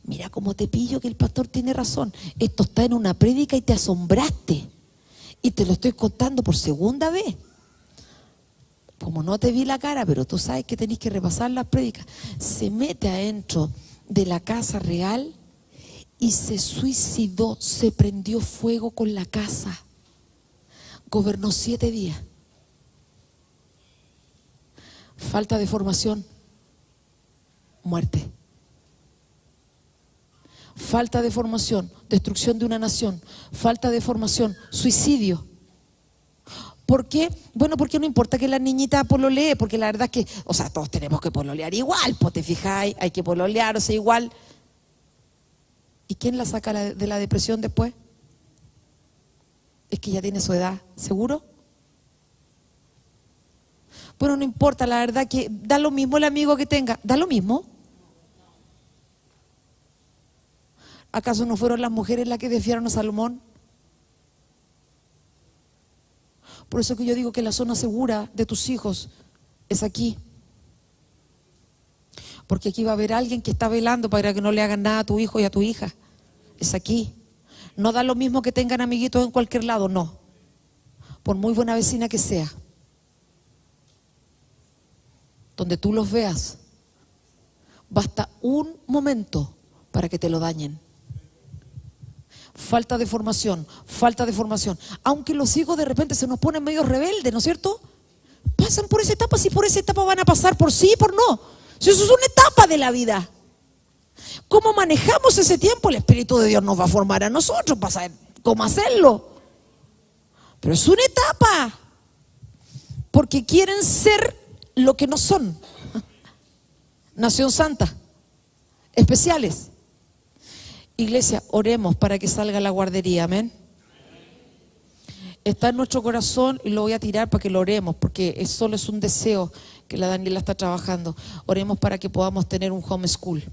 Mira cómo te pillo que el pastor tiene razón. Esto está en una prédica y te asombraste. Y te lo estoy contando por segunda vez. Como no te vi la cara, pero tú sabes que tenés que repasar las prédicas. Se mete adentro de la casa real y se suicidó. Se prendió fuego con la casa. gobernó 7 días. Falta de formación, muerte. Falta de formación, destrucción de una nación. Falta de formación, suicidio. ¿Por qué? Bueno, porque no importa que la niñita pololee, porque la verdad es que, o sea, todos tenemos que pololear igual, pues te fijáis, hay que pololearse igual. ¿Y quién la saca de la depresión después? Es que ya tiene su edad, ¿seguro? Bueno, no importa, la verdad que da lo mismo el amigo que tenga, da lo mismo. ¿Acaso no fueron las mujeres las que defiaron a Salomón? Por eso que yo digo que la zona segura de tus hijos es aquí. Porque aquí va a haber alguien que está velando para que no le hagan nada a tu hijo y a tu hija. Es aquí. No da lo mismo que tengan amiguitos en cualquier lado, no. Por muy buena vecina que sea. Donde tú los veas, basta un momento para que te lo dañen. Falta de formación, falta de formación. Aunque los hijos de repente se nos ponen medio rebeldes, ¿no es cierto? Pasan por esa etapa, si por esa etapa van a pasar por sí y por no. Si eso es una etapa de la vida. ¿Cómo manejamos ese tiempo? El Espíritu de Dios nos va a formar a nosotros para saber cómo hacerlo. Pero es una etapa. Porque quieren ser lo que no son. Nación santa. Especiales. Iglesia, oremos para que salga la guardería, amén. Está en nuestro corazón y lo voy a tirar para que lo oremos, porque solo es un deseo que la Daniela está trabajando. Oremos para que podamos tener un homeschool,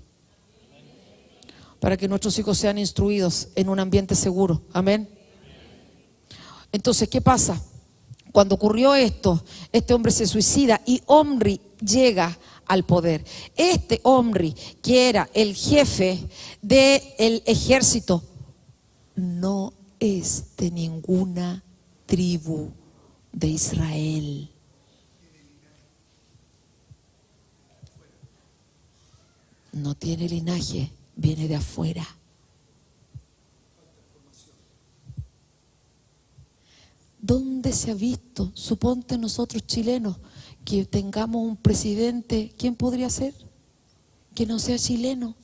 para que nuestros hijos sean instruidos en un ambiente seguro, amén. Entonces, ¿qué pasa? Cuando ocurrió esto, este hombre se suicida y Omri llega al poder. Este Omri, que era el jefe del ejército, no es de ninguna tribu de Israel. No tiene linaje, viene de afuera. ¿Dónde se ha visto? Suponte nosotros chilenos que tengamos un presidente, ¿quién podría ser? Que no sea chileno.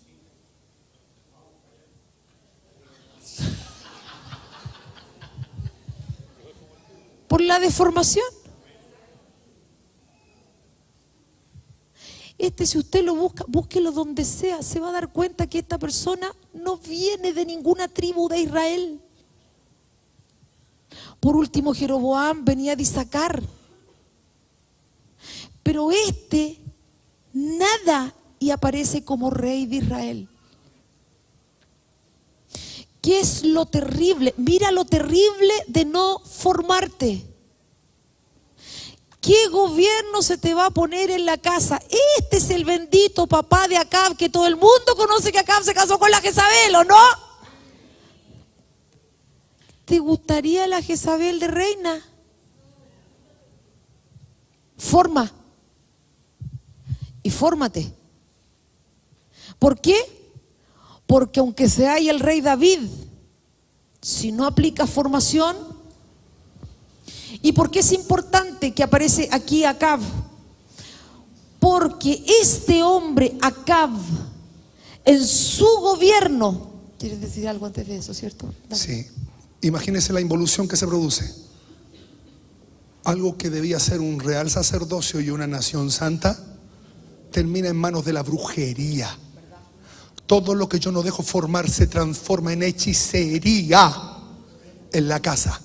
Por la deformación. Si usted lo busca, búsquelo donde sea, se va a dar cuenta que esta persona no viene de ninguna tribu de Israel. Por último, Jeroboam venía de Isacar. Pero nada y aparece como rey de Israel. ¿Qué es lo terrible? Mira lo terrible de no formarte. ¿Qué gobierno se te va a poner en la casa? Este es el bendito papá de Acab, que todo el mundo conoce que Acab se casó con la Jezabel, ¿o no? ¿Te gustaría la Jezabel de reina? Forma. Y fórmate. ¿Por qué? Porque aunque sea el rey David, si no aplica formación. ¿Y por qué es importante que aparece aquí Acab? Porque este hombre Acab, en su gobierno, ¿quieres decir algo antes de eso, cierto? Dale. Sí, imagínense la involución que se produce. Algo que debía ser un real sacerdocio y una nación santa, termina en manos de la brujería. Todo lo que yo no dejo formar se transforma en hechicería en la casa.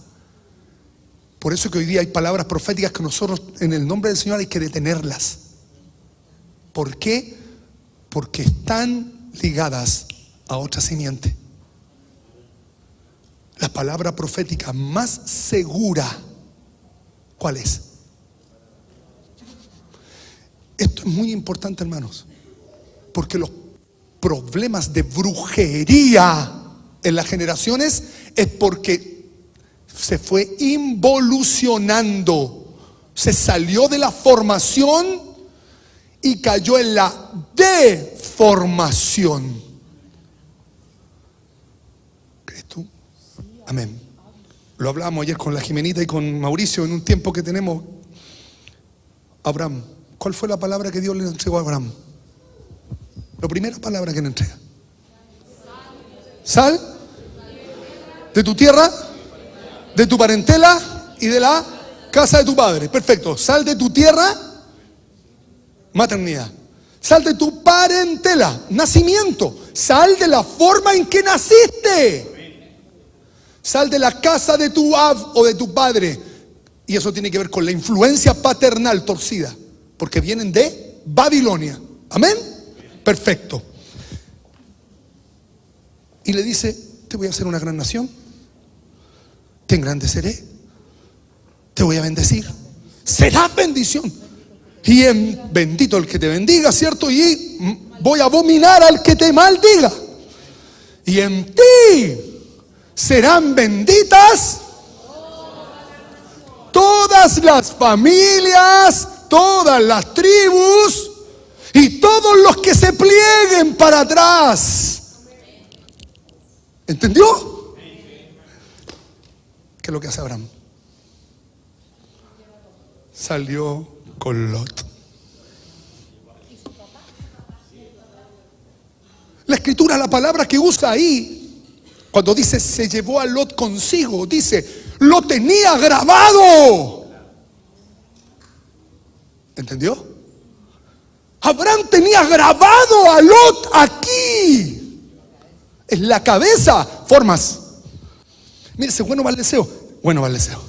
Por eso que hoy día hay palabras proféticas que nosotros en el nombre del Señor hay que detenerlas. ¿Por qué? Porque están ligadas a otra simiente. La palabra profética más segura, ¿cuál es? Esto es muy importante, hermanos, porque los problemas de brujería en las generaciones es porque se fue involucionando, se salió de la formación y cayó en la deformación. ¿Crees tú? Amén. Lo hablábamos ayer con la Jimenita y con Mauricio en un tiempo que tenemos. Abraham, ¿cuál fue la palabra que Dios le entregó a Abraham? La primera palabra que le entrega. Sal de tu tierra, de tu parentela y de la casa de tu padre. Perfecto. Sal de tu tierra, maternidad. Sal de tu parentela, nacimiento. Sal de la forma en que naciste. Sal de la casa de tu ab o de tu padre. Y eso tiene que ver con la influencia paternal torcida, porque vienen de Babilonia. Amén. Perfecto. Y le dice, te voy a hacer una gran nación, te engrandeceré, te voy a bendecir, serás bendición. Y bendito el que te bendiga, ¿cierto? Y voy a abominar al que te maldiga. Y en ti serán benditas todas las familias, todas las tribus y todos los que se plieguen para atrás. ¿Entendió? ¿Qué es lo que hace Abraham? Salió con Lot. La escritura, la palabra que usa ahí, cuando dice se llevó a Lot consigo, dice lo tenía grabado. ¿Entendió? Abraham tenía grabado a Lot aquí. En la cabeza, formas. Mire, ese bueno para el deseo. Bueno para el deseo.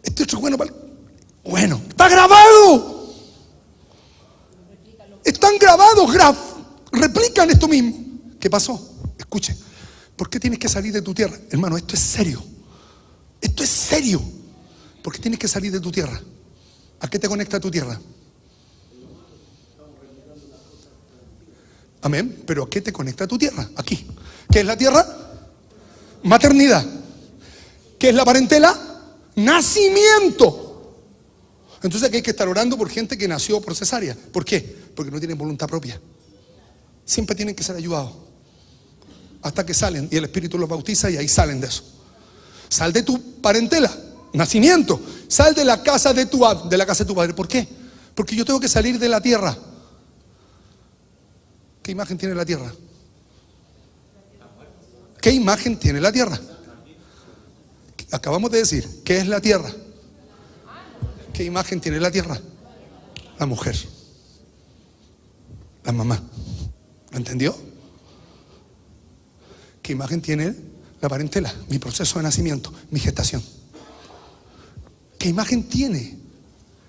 Este otro bueno para el... Bueno, está grabado. Están grabados, replican esto mismo. ¿Qué pasó? Escuche. ¿Por qué tienes que salir de tu tierra? Hermano, esto es serio. Esto es serio. ¿Por qué tienes que salir de tu tierra? ¿A qué te conecta tu tierra? Amén. ¿Pero a qué te conecta tu tierra? Aquí. ¿Qué es la tierra? Maternidad. ¿Qué es la parentela? Nacimiento. Entonces aquí hay que estar orando por gente que nació por cesárea. ¿Por qué? Porque no tienen voluntad propia. Siempre tienen que ser ayudados. Hasta que salen y el Espíritu los bautiza y ahí salen de eso. Sal de tu parentela, nacimiento. Sal de la casa de tu padre. ¿Por qué? Porque yo tengo que salir de la tierra. ¿Qué imagen tiene la tierra? ¿Qué imagen tiene la tierra? Acabamos de decir, ¿qué es la tierra? ¿Qué imagen tiene la tierra? La mujer. La mamá. ¿Lo entendió? ¿Qué imagen tiene la parentela? Mi proceso de nacimiento, mi gestación. ¿Qué imagen tiene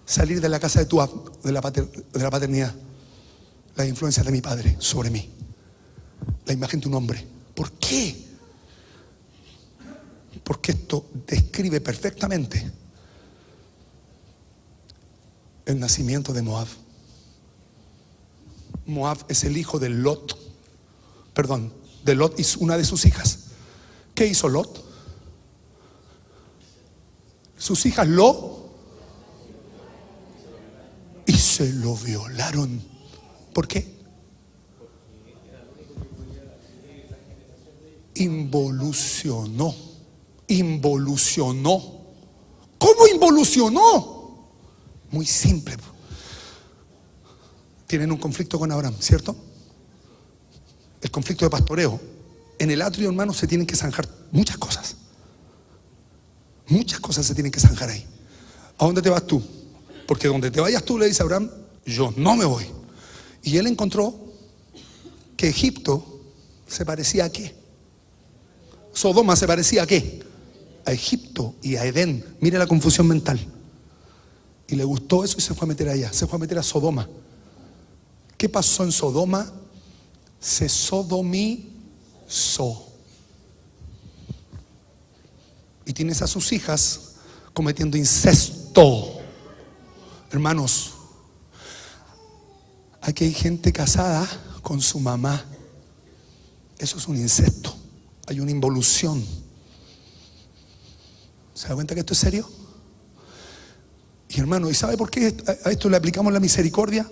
salir de la casa de la paternidad? Las influencias de mi padre sobre mí. La imagen de un hombre. ¿Por qué? Porque esto describe perfectamente el nacimiento de Moab. Moab es el hijo de Lot. Perdón, de Lot y una de sus hijas. ¿Qué hizo Lot? Sus hijas y se lo violaron. ¿Por qué? Involucionó. ¿Cómo involucionó? Muy simple. Tienen un conflicto con Abraham, ¿cierto? El conflicto de pastoreo. En el atrio, hermano, se tienen que zanjar muchas cosas. Muchas cosas se tienen que zanjar ahí. ¿A dónde te vas tú? Porque donde te vayas tú, le dice a Abraham, yo no me voy. Y él encontró que Egipto se parecía a qué. Sodoma se parecía a qué. A Egipto y a Edén. Mire la confusión mental. Y le gustó eso y se fue a meter allá. Se fue a meter a Sodoma. ¿Qué pasó en Sodoma? Se sodomizó. Y tienes a sus hijas cometiendo incesto. Hermanos, aquí hay gente casada con su mamá. Eso es un incesto. Hay una involución. ¿Se da cuenta que esto es serio? Y hermano, ¿y sabe por qué a esto le aplicamos la misericordia?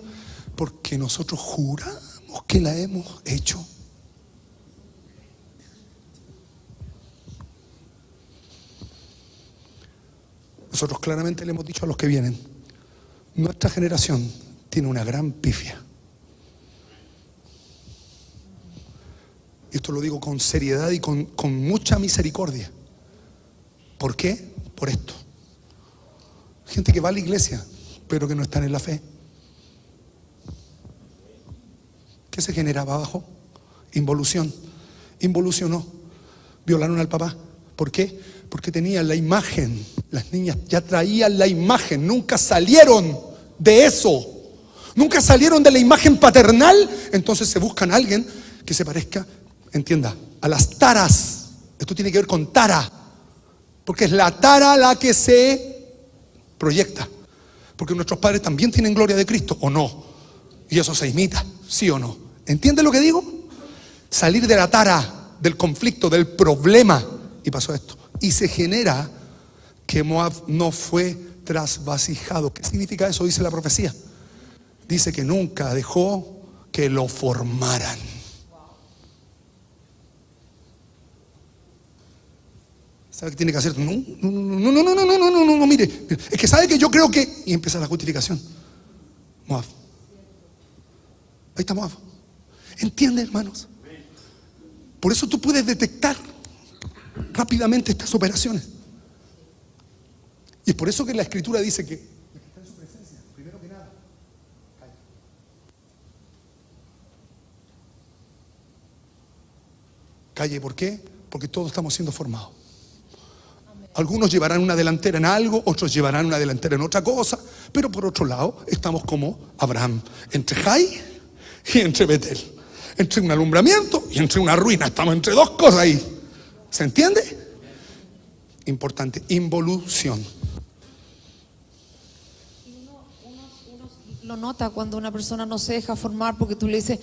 Porque nosotros juramos que la hemos hecho. Nosotros claramente le hemos dicho a los que vienen, nuestra generación tiene una gran pifia. Esto lo digo con seriedad y con mucha misericordia. ¿Por qué? Por esto. Gente que va a la iglesia, pero que no están en la fe. ¿Qué se generaba abajo? Involución. Involucionó. Violaron al papá. ¿Por qué? Porque tenían la imagen. Las niñas ya traían la imagen. Nunca salieron de eso. Nunca salieron de la imagen paternal. Entonces se buscan a alguien que se parezca, entienda, a las taras. Esto tiene que ver con tara. Porque es la tara la que se proyecta. Porque nuestros padres también tienen gloria de Cristo, ¿o no? Y eso se imita, ¿sí o no? ¿Entiende lo que digo? Salir de la tara, del conflicto, del problema. Y pasó esto. Y se genera que Moab no fue trasvasijado. ¿Qué significa eso? Dice la profecía. Dice que nunca dejó que lo formaran. ¿Sabe qué tiene que hacer? No, mire. Es que sabe que yo creo que... Y empieza la justificación. Moab. Ahí está Moab. ¿Entiende, hermanos? Por eso tú puedes detectar rápidamente estas operaciones. Y es por eso que la Escritura dice que el que está en su presencia, primero que nada, calle. Calle, ¿por qué? Porque todos estamos siendo formados. Algunos llevarán una delantera en algo, otros llevarán una delantera en otra cosa, pero por otro lado estamos como Abraham, entre Jai y entre Betel, entre un alumbramiento y entre una ruina. Estamos entre dos cosas ahí. ¿Se entiende? Importante, involución. Uno lo nota cuando una persona no se deja formar porque tú le dices,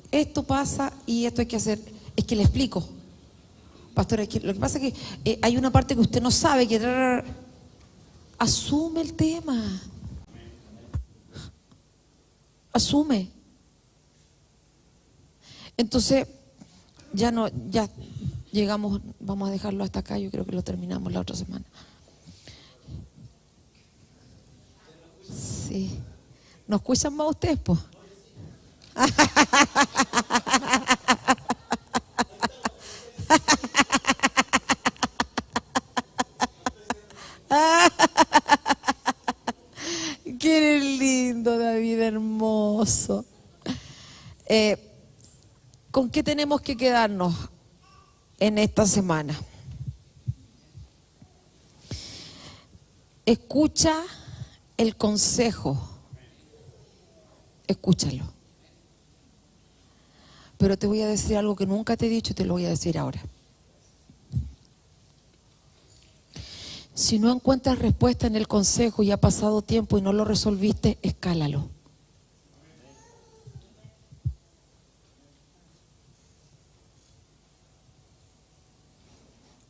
esto pasa y esto hay que hacer. Es que le explico. Pastor, lo que pasa es que hay una parte que usted no sabe, que asume el tema. Asume. Entonces, ya llegamos, vamos a dejarlo hasta acá, yo creo que lo terminamos la otra semana. Sí. ¿No escuchan más ustedes, pues? Qué lindo, David, hermoso. ¿Con qué tenemos que quedarnos en esta semana? Escucha el consejo. Escúchalo. Pero te voy a decir algo que nunca te he dicho y te lo voy a decir ahora. Si no encuentras respuesta en el consejo y ha pasado tiempo y no lo resolviste, escálalo.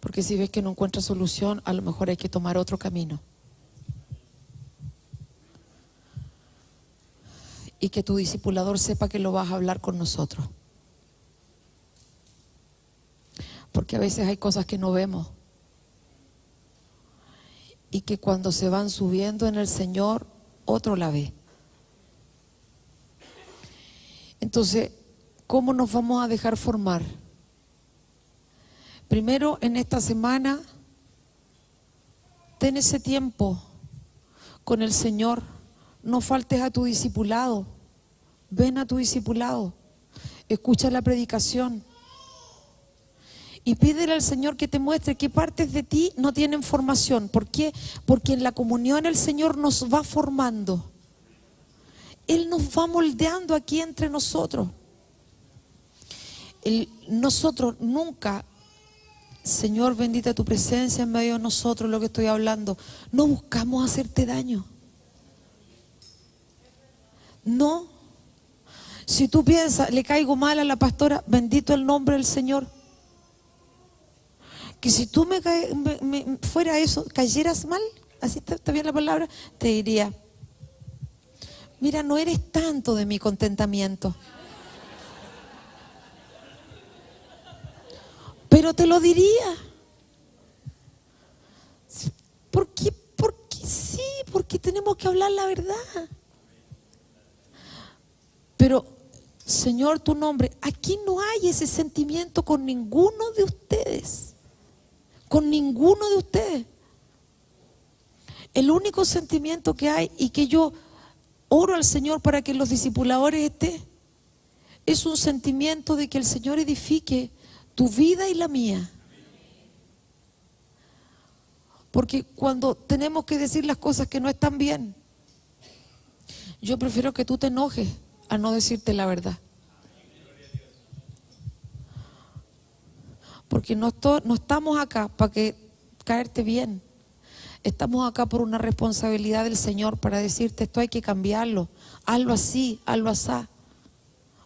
Porque si ves que no encuentras solución, a lo mejor hay que tomar otro camino. Y que tu discipulador sepa que lo vas a hablar con nosotros. Porque a veces hay cosas que no vemos. Y que cuando se van subiendo en el Señor, otro la ve. Entonces, ¿cómo nos vamos a dejar formar? Primero, en esta semana, ten ese tiempo con el Señor. No faltes a tu discipulado. Ven a tu discipulado. Escucha la predicación. Y pídele al Señor que te muestre qué partes de ti no tienen formación. ¿Por qué? Porque en la comunión el Señor nos va formando. Él nos va moldeando aquí entre nosotros. Nosotros nunca, Señor, bendita tu presencia en medio de nosotros, lo que estoy hablando. No buscamos hacerte daño. No. Si tú piensas, le caigo mal a la pastora, bendito el nombre del Señor. Que si tú fuera eso, cayeras mal, así está bien la palabra, te diría, mira, no eres tanto de mi contentamiento. Pero te lo diría. que tenemos que hablar la verdad. Pero, Señor, tu nombre, aquí no hay ese sentimiento con ninguno de ustedes. Con ninguno de ustedes. El único sentimiento que hay y que yo oro al Señor para que los discipuladores estén, es un sentimiento de que el Señor edifique tu vida y la mía. Porque cuando tenemos que decir las cosas que no están bien, yo prefiero que tú te enojes a no decirte la verdad. Porque no estamos acá para caerte bien. Estamos acá por una responsabilidad del Señor para decirte esto hay que cambiarlo. Hazlo así, hazlo asá.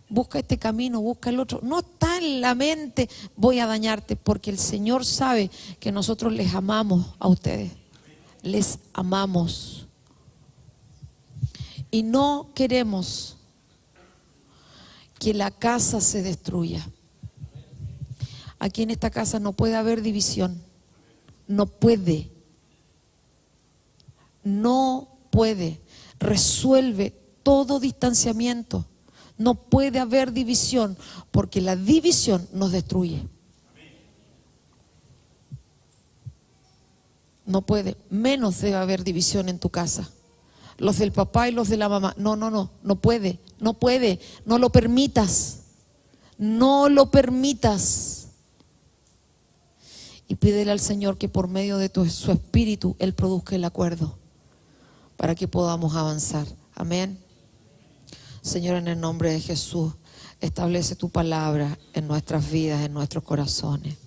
Busca este camino, busca el otro. No está en la mente voy a dañarte, porque el Señor sabe que nosotros les amamos a ustedes. Les amamos. Y no queremos que la casa se destruya. Aquí en esta casa no puede haber división. No puede. No puede. Resuelve todo distanciamiento. No puede haber división, porque la división nos destruye. No puede. Menos debe haber división en tu casa. Los del papá y los de la mamá. No puede. No puede. No lo permitas. No lo permitas. Y pídele al Señor que por medio de su espíritu Él produzca el acuerdo para que podamos avanzar. Amén. Señor, en el nombre de Jesús, establece tu palabra en nuestras vidas, en nuestros corazones.